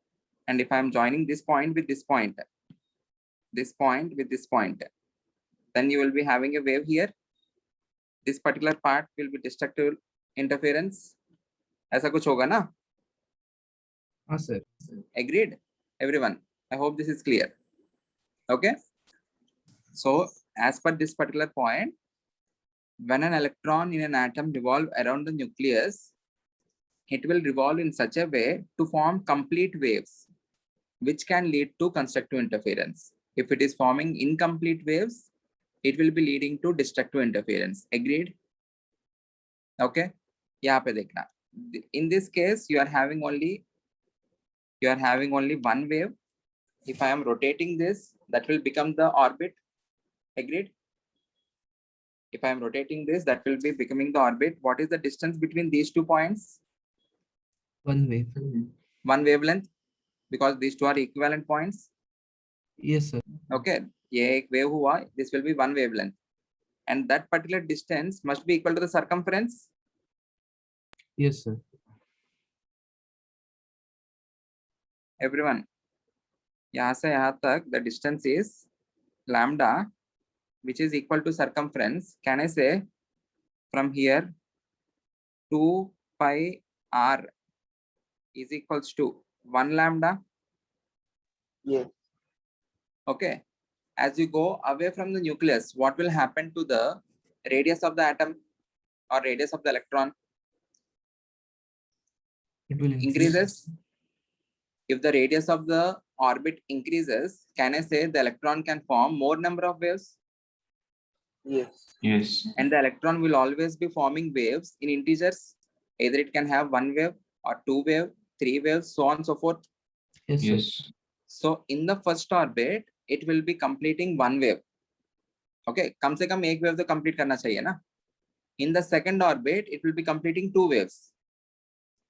and if I am joining this point with this point, this point with this point, then you will be having a wave here. This particular part will be destructive interference. ऐसा कुछ होगा ना? हाँ sir. Agreed? Everyone, I hope this is clear. Okay. So as per this particular point, when an electron in an atom revolve around the nucleus, it will revolve in such a way to form complete waves, which can lead to constructive interference. If it is forming incomplete waves, it will be leading to destructive interference. Agreed? Okay. यहाँ पे देखना. In this case, you are having only one wave. If I am rotating this, that will become the orbit. Agreed? If I am rotating this, that will be becoming the orbit. What is the distance between these 2 points? One wave. One wavelength, because these two are equivalent points. Yes, sir. Okay. ये एक wave हुआ. This will be one wavelength. and that particular distance must be equal to the circumference. Yes, sir. Everyone, यहाँ से यहाँ तक the distance is lambda, which is equal to circumference. Can I say from here 2 pi r is equals to 1 lambda? Yes. Okay. As you go away from the nucleus, what will happen to the radius of the atom or radius of the electron? It will Increases. If the radius of the orbit increases, can I say the electron can form more number of waves? Yes. Yes. And the electron will always be forming waves in integers. Either it can have 1 wave or 2 wave, 3 waves, so on and so forth. Yes, sir. Yes. So in the first orbit, it will be completing 1 wave. Okay, कम से कम एक wave तो complete करना चाहिए ना. In the second orbit, it will be completing 2 waves.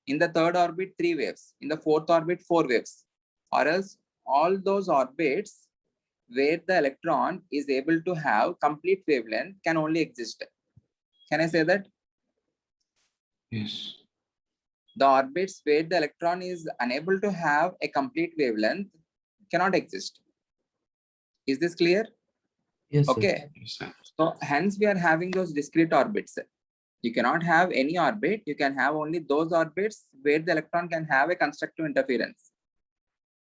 In the third orbit, 3 waves. In the fourth orbit, 4 waves. Or else all those orbits where the electron is able to have complete wavelength can only exist. Can I say that? Yes. The orbits where the electron is unable to have a complete wavelength cannot exist. Is this clear? Yes, sir. Okay. Yes, sir. So hence we are having those discrete orbits. You cannot have any orbit. You can have only those orbits where the electron can have a constructive interference.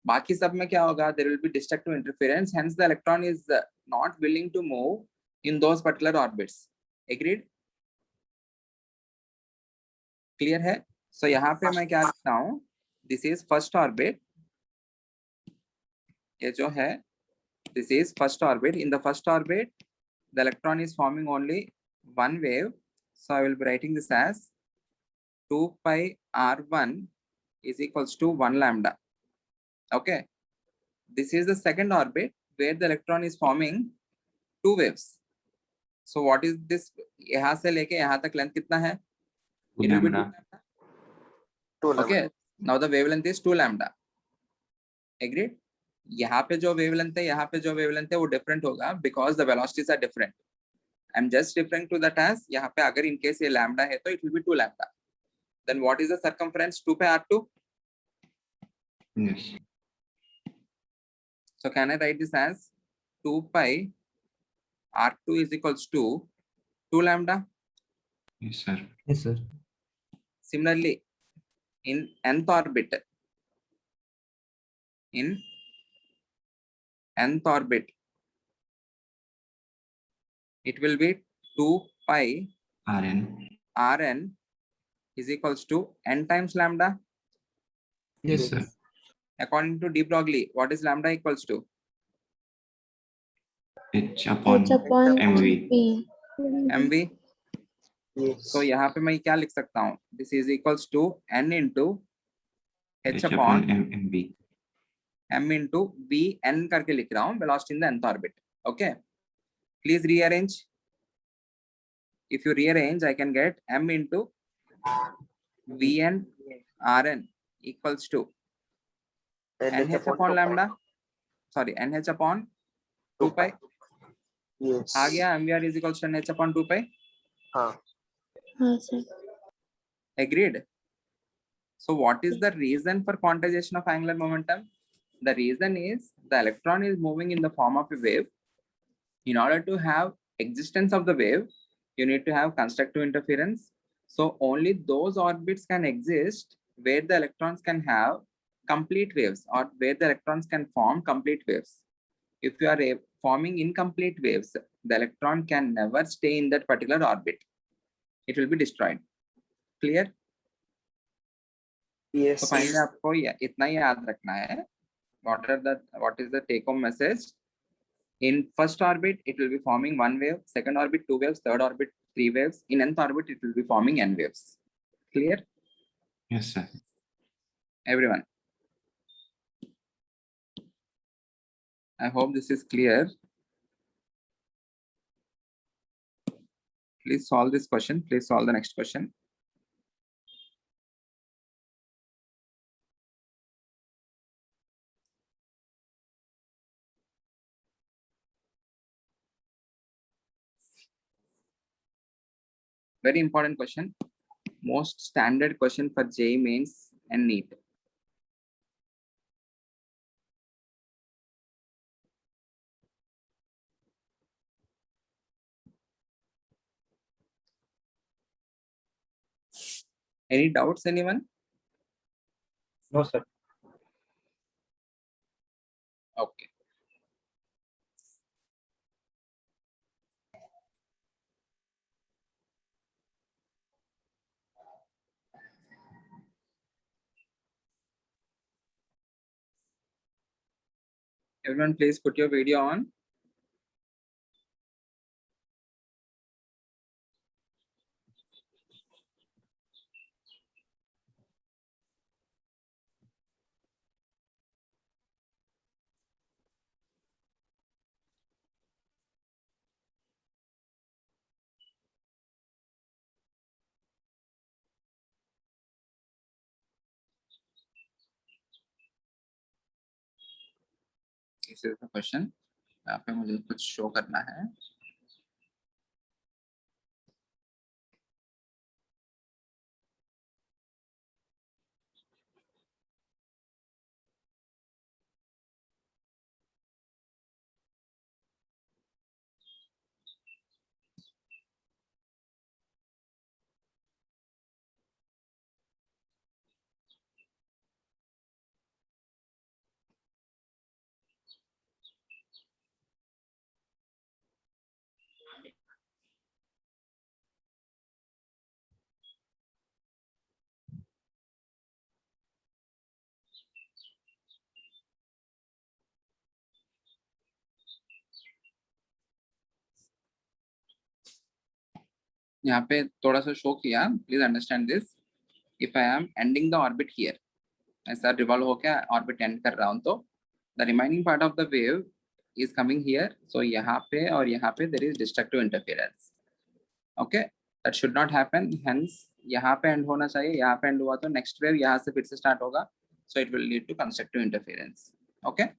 बाकी सब में क्या होगा? There will be destructive interference. Hence the electron is not willing to move in those particular orbits. Agreed? Clear है? So यहाँ पे मैं क्या लिखता हूँ? This is first orbit. ये जो है, this is first orbit. In the first orbit, the electron is forming only one wave. So I will be writing this as 2 pi r1 is equals to 1 lambda. Okay. This is the second orbit where the electron is forming 2 waves. So what is this? यहाँ से लेके यहाँ तक length कितना है? It will be 2 Lambda. lambda. 2 lambda. Okay. Now the wavelength is 2 lambda. Agreed? यहाँ पे जो wavelength है, यहाँ पे जो wavelength है वो different होगा because the velocities are different. I'm just referring to that as यहाँ पे अगर in case ये lambda है तो it will be 2 lambda. Then what is the circumference? 2 pi r2. Yes. So can I write this as 2 pi r2 is equals to 2 lambda? Yes, sir. Yes, sir. Similarly, in nth orbit, it will be 2 pi Rn. Rn is equals to n times lambda. Yes, Yes, sir. sir. According to de Broglie, what is lambda equals to? H upon H upon mv. P. mv. Yes. So यहाँ पे मैं क्या लिख सकता हूँ? This is equals to n into h H upon upon mv. m into v n करके लिख रहा हूँ velocity in the nth orbit. Okay. Please rearrange. If you rearrange, I can get m into vn rn equals to nh upon lambda. Sorry, nh upon 2 pi. Yes. आ गया mvr is equals to nh upon 2 pi. हाँ. हाँ sir. Agreed. So what is the reason for quantization of angular momentum? The reason is the electron is moving in the form of a wave. In order to have existence of the wave, you need to have constructive interference. So only those orbits can exist where the electrons can have complete waves or where the electrons can form complete waves. If you are forming incomplete waves, the electron can never stay in that particular orbit. It will be destroyed. Clear? Yes. So finally आपको इतना ही याद रखना है. What is the take home message? In first orbit, it will be forming 1 wave, second orbit 2 waves, third orbit 3 waves. In nth orbit, it will be forming n waves. Clear? Yes, sir. Everyone. I hope this is clear. Please solve this question. Please solve the next question. Very important question. Most standard question for JEE Mains and NEET. Any doubts, anyone? No, sir. Okay. Everyone, please put your video on. This is the question. यहाँ पे मुझे कुछ show करना है. यहाँ पे थोड़ा सा शो किया. Please understand this. If I am ending the orbit here, ऐसा revolve होके orbit end कर रहा हूँ तो the remaining part of the wave is coming here. So यहाँ पे और यहाँ पे there is destructive interference. Okay, that should not happen. Hence यहाँ पे end होना चाहिए. यहाँ पे end हुआ तो next wave यहाँ से फिर से start होगा. So it will lead to constructive interference. Okay.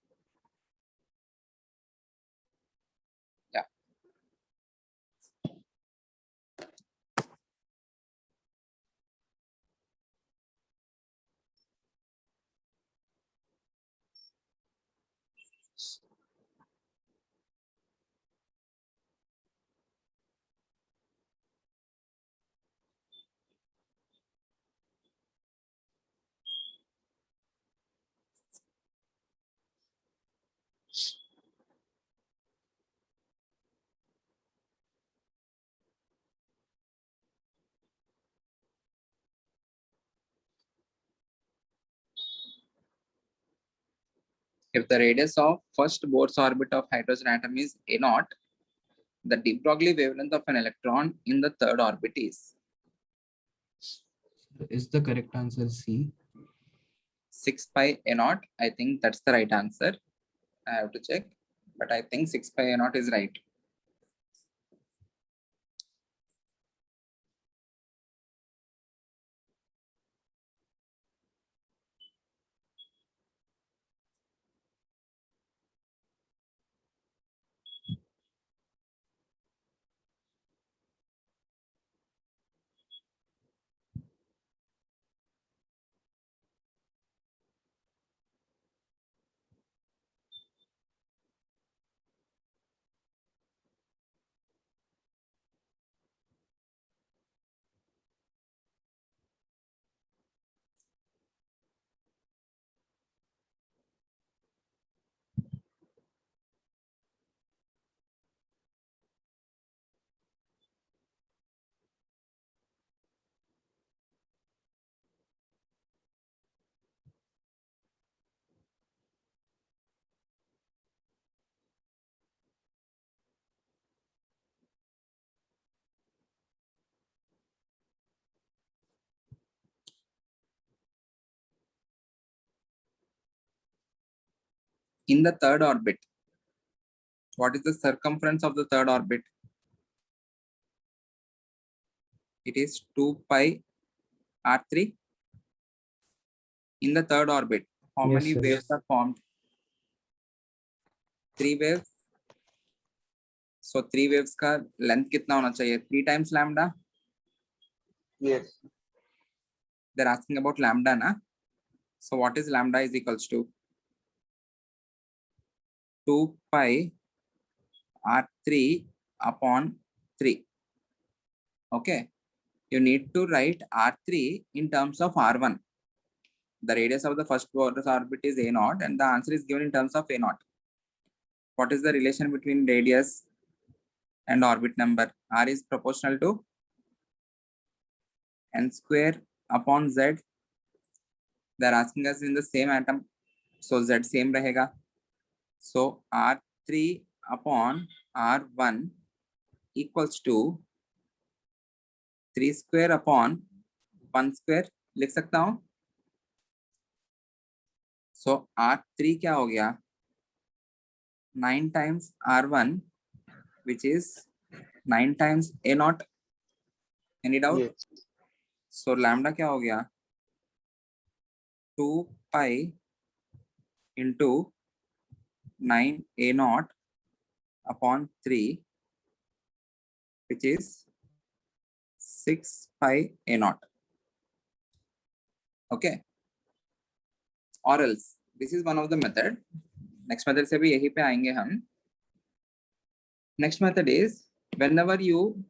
Yeah. If the radius of first Bohr's orbit of hydrogen atom is a0, the de Broglie wavelength of an electron in the third orbit is the correct answer C? 6 pi a0. I think that's the right answer. I have to check, but I think 6 pi a0 is right. In the third orbit, what is the circumference of the third orbit? It is 2 pi r3. In the third orbit, how Yes, many sir. waves are formed? 3 waves. So 3 waves का length कितना होना चाहिए? 3 times lambda. Yes. They're asking about lambda, na? So what is lambda is equals to 2 pi R3 upon 3. Okay. You need to write R3 in terms of R1. The radius of the first orbit is A0 and the answer is given in terms of A0. What is the relation between radius and orbit number? R is proportional to n square upon z. They're asking us in the same atom. So z same rahega. So R3 upon R1 equals to 3 square upon 1 square. लिख सकता हूँ. So R3 क्या हो गया? 9 times R1, which is 9 times A0. Any doubt? Yes. So lambda क्या हो गया? 2 pi into 9 A0 upon 3, which is 6 pi A0. Okay. Or else, this is one of the method. Next method से भी यही पे आएंगे हम. Next method is whenever you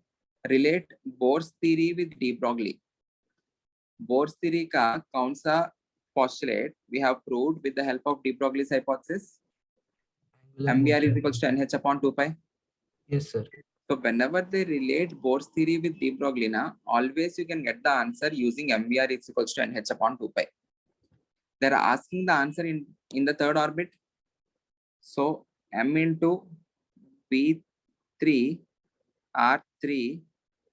relate Bohr's theory with de Broglie. Bohr's theory का कौन सा postulate we have proved with the help of de Broglie's hypothesis? MBR is equals to NH upon 2 pi. Yes, sir. So whenever they relate Bohr's theory with de Broglie, always you can get the answer using MBR is equals to NH upon 2 pi. They're asking the answer in the third orbit. So M into B3 R3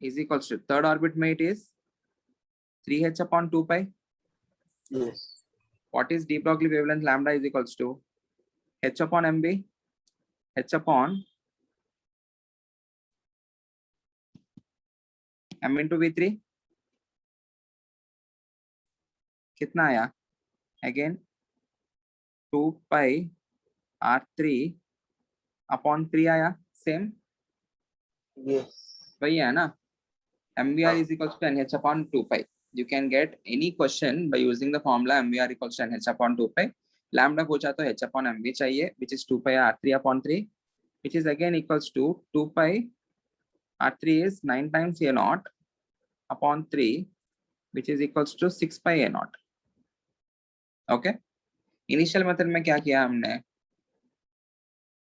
is equals to third orbit mate is 3H upon 2 pi. Yes. What is de Broglie wavelength lambda is equals to H upon MB, H upon M into V3. कितना आया? Again 2 pi R3 upon 3 आया. Same. Yes. वही है ना? MBR is equals to NH upon 2 pi. You can get any question by using the formula MBR equals to NH upon 2 pi. Lambda पूछा तो H upon MB चाहिए, which is 2 pi R3 upon 3, which is again equals to 2 pi R3 is 9 times A0 upon 3, which is equals to 6 pi A0. Okay. Initial method में क्या किया हमने?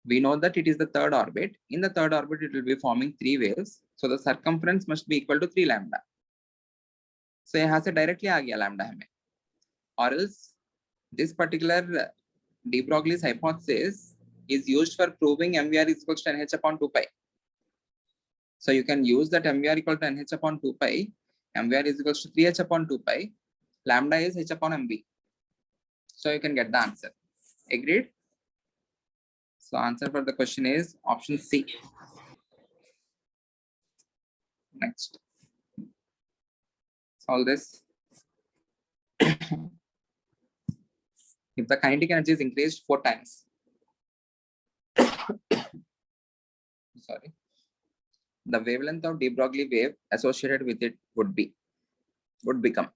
We know that it is the third orbit. In the third orbit, it will be forming 3 waves. So the circumference must be equal to 3 lambda. So यहाँ से directly आ गया lambda हमें. Or else this particular de Broglie's hypothesis is used for proving MVR is equal to NH upon 2 pi. So you can use that MVR equal to NH upon 2 pi. MVR is equal to 3H upon 2 pi. Lambda is H upon MB. So you can get the answer. Agreed? So answer for the question is option C. Next. Solve this. If the kinetic energy is increased 4 times. Sorry. The wavelength of de Broglie wave associated with it would become.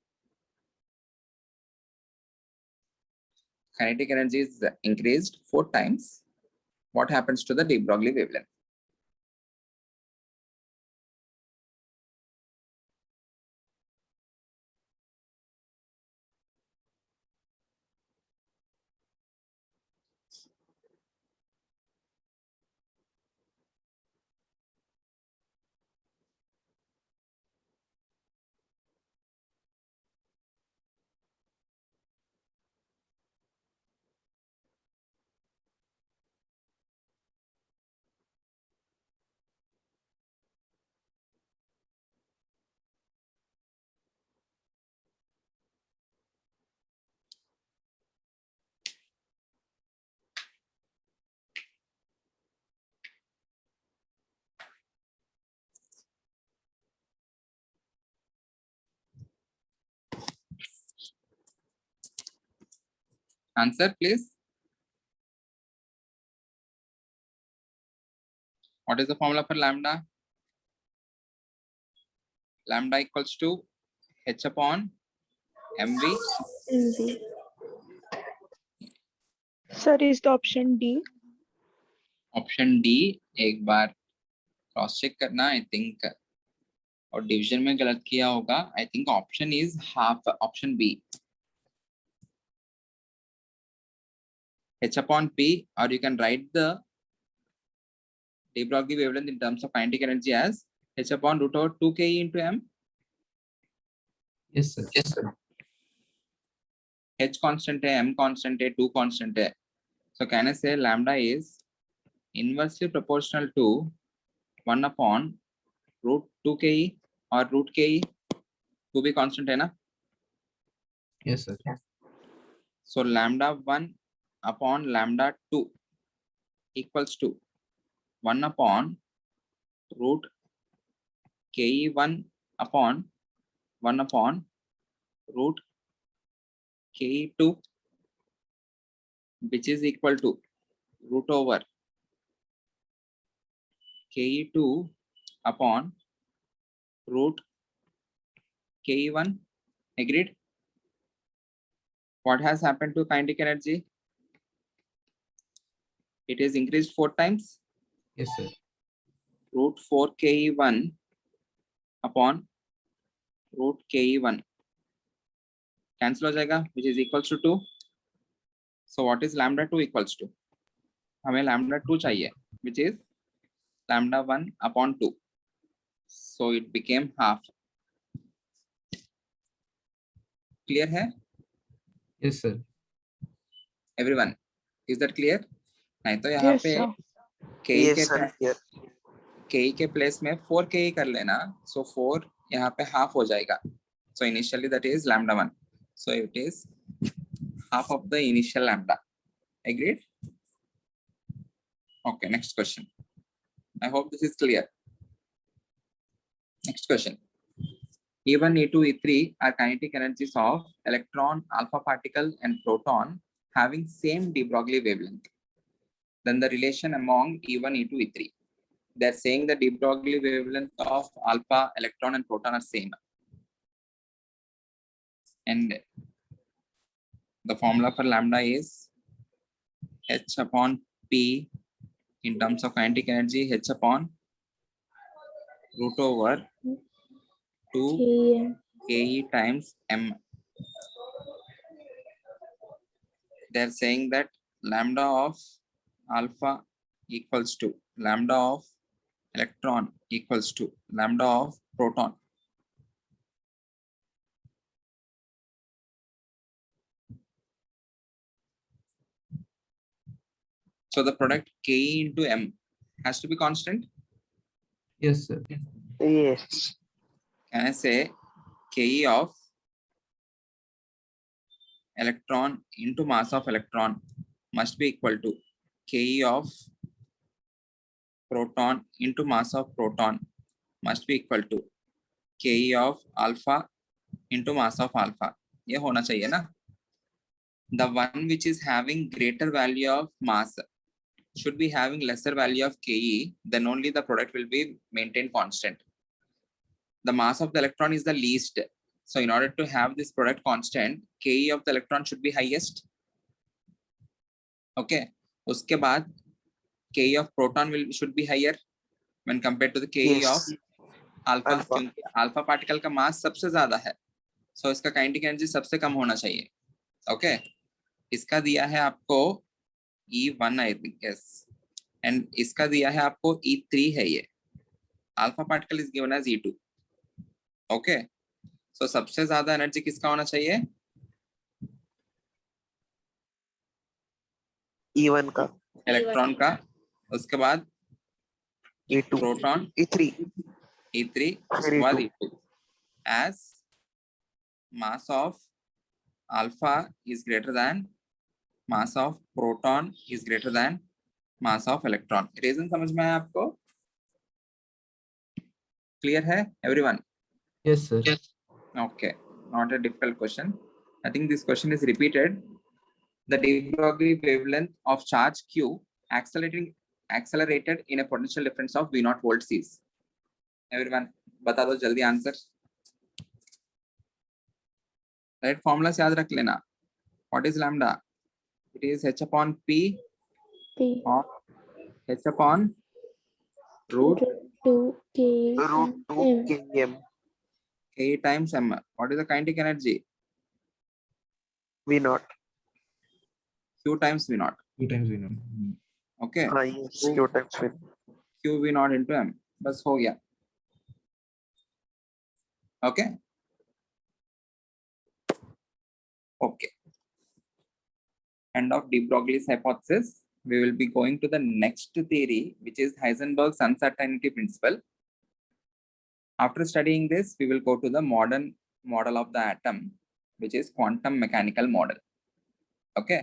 Kinetic energy is increased 4 times. What happens to the de Broglie wavelength? Answer, please. What is the formula for lambda? Lambda equals to h upon mv. MV. Sir, is the option D? Option D एक बार cross check करना, I think, और division में गलत किया होगा. I think option is half, option B, h upon p, or you can write the de Broglie wavelength in terms of kinetic energy as h upon root over 2 ke into m. Yes, sir. Yes, sir. h constant है, m constant है, 2 constant है. So can I say lambda is inversely proportional to 1 upon root 2 ke or root ke? 2 भी constant है ना? Yes, sir. So lambda 1 upon lambda 2 equals to 1 upon root ke1 upon 1 upon root ke2, which is equal to root over ke2 upon root ke1. Agreed? What has happened to kinetic energy? It is increased 4 times. Yes, sir. Root 4 ke1 upon root ke1 cancel हो जाएगा, which is equals to 2. So what is lambda 2 equals to? हमें lambda 2 चाहिए, which is lambda 1 upon 2. So it became half. Clear है? Yes, sir. Everyone, is that clear? नहीं तो यहाँ Yes, पे sir. Yes, sir. Here. ke के place में 4 ke कर लेना. So 4 यहाँ पे half हो जाएगा. So initially that is lambda 1. So it is half of the initial lambda. Agreed? Okay, next question. I hope this is clear. Next question. E1, E2, E3 are kinetic energies of electron, alpha particle, and proton having same de Broglie wavelength. Then the relation among E1, E2, E3. They're saying the de Broglie wavelength of alpha, electron, and proton are same. And the formula for lambda is h upon p in terms of kinetic energy, h upon root over 2 KM. ke times m. They're saying that lambda of alpha equals to lambda of electron equals to lambda of proton. So the product ke into m has to be constant. Yes, sir. Yes. Can I say ke of electron into mass of electron must be equal to ke of proton into mass of proton must be equal to ke of alpha into mass of alpha. ये होना चाहिए ना? The one which is having greater value of mass should be having lesser value of ke, then only the product will be maintained constant. The mass of the electron is the least. So in order to have this product constant, ke of the electron should be highest. Okay. उसके बाद ke of proton should be higher when compared to the ke Yes. of alpha. Alpha. क्योंकि alpha particle का mass सबसे ज्यादा है. So इसका kinetic energy सबसे कम होना चाहिए. Okay. इसका दिया है आपको E1 I guess, and इसका दिया है आपको E3 है ये. Alpha particle is given as E2. Okay. So सबसे ज्यादा एनर्जी किसका होना चाहिए? E1 का. इलेक्ट्रॉन का. उसके बाद E2. Proton, E3. E3, फिर उसके बाद E2. E2. As mass of alpha is greater than mass of proton is greater than mass of electron. Reason समझ में आया आपको? Clear है everyone? Yes, sir. Okay, not a difficult question. I think this question is repeated. The de Broglie wavelength of charge Q accelerated in a potential difference of V0 volts is. Everyone, बता दो जल्दी answer. Right formulas याद रख लेना. What is lambda? It is h upon p P or h upon root 2 K Root 2 M. km k times m. What is the kinetic energy? V naught. Q times v naught. 2 times we know. Okay. Yes, Q times V. Q v naught into m. बस हो गया. Okay. Okay. End of de Broglie's hypothesis. We will be going to the next theory, which is Heisenberg's uncertainty principle. After studying this, we will go to the modern model of the atom, which is quantum mechanical model. Okay.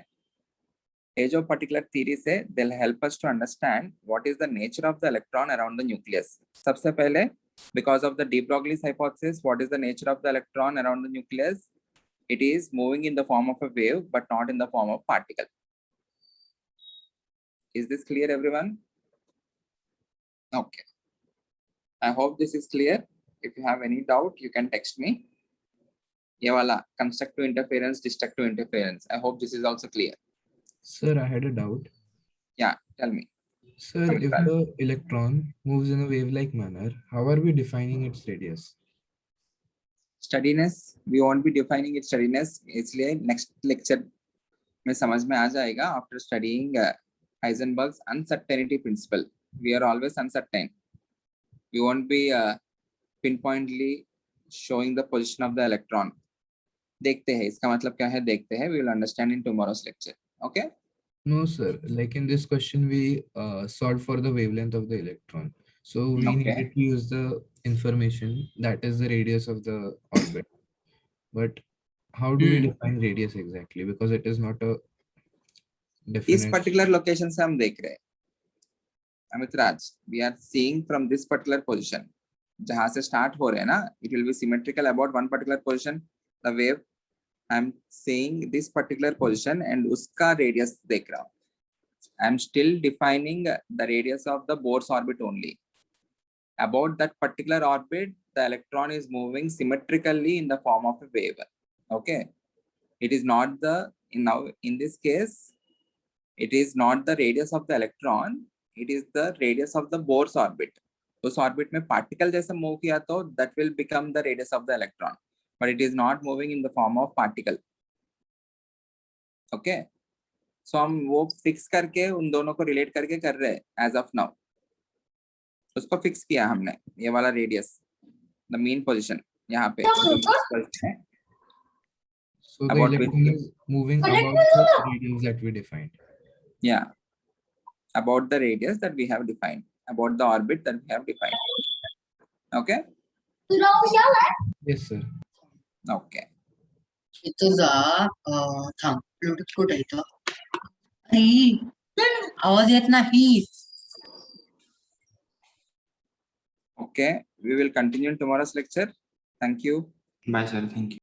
Age of particular theory say they'll help us to understand what is the nature of the electron around the nucleus. सबसे पहले, because of the de Broglie's hypothesis, what is the nature of the electron around the nucleus? It is moving in the form of a wave, but not in the form of particle. Is this clear, everyone? Okay. I hope this is clear. If you have any doubt, you can text me. ये वाला constructive interference, destructive interference. I hope this is also clear. Sir, I had a doubt. Yeah, tell me. Sir, if the electron moves in a wave-like manner, how are we defining its radius? Steadiness, we won't be defining its steadiness. इसलिए next lecture में समझ में आ जाएगा after studying Heisenberg's uncertainty principle. We are always uncertain. We won't be pinpointly showing the position of the electron. देखते हैं इसका मतलब क्या है देखते हैं. We will understand in tomorrow's lecture. Okay. No, sir. Like in this question, we solved for the wavelength of the electron. So we Okay. needed to use the information that is the radius of the orbit. But how do we define radius exactly? Because it is not a इस definite. particular location से हम देख रहे हैं. अमित राज, we are seeing from this particular position. जहाँ से start हो रहे हैं ना, it will be symmetrical about one particular position. The wave, I am seeing this particular position and उसका radius देख रहा हूँ. I am still defining the radius of the Bohr's orbit only. About that particular orbit, the electron is moving symmetrically in the form of a wave. Okay. It is not the, now in this case, it is not the radius of the electron, it is the radius of the Bohr's orbit. उस orbit में particle जैसा move किया तो that will become the radius of the electron, but it is not moving in the form of particle. Okay. So हम वो fix करके उन दोनों को relate करके कर रहे हैं as of now. उसको fix किया हमने ये वाला radius, the mean position यहाँ पे जो mean position है. So the About electron which- is moving about the radius that we defined. Yeah, about the radius that we have defined, about the orbit that we have defined. Okay. Yes, sir. Okay. तुझा थांब Bluetooth कुठे आहे तो अरे आवाज येत नाही. Okay. We will continue in tomorrow's lecture. Thank you. Bye, sir. Thank you.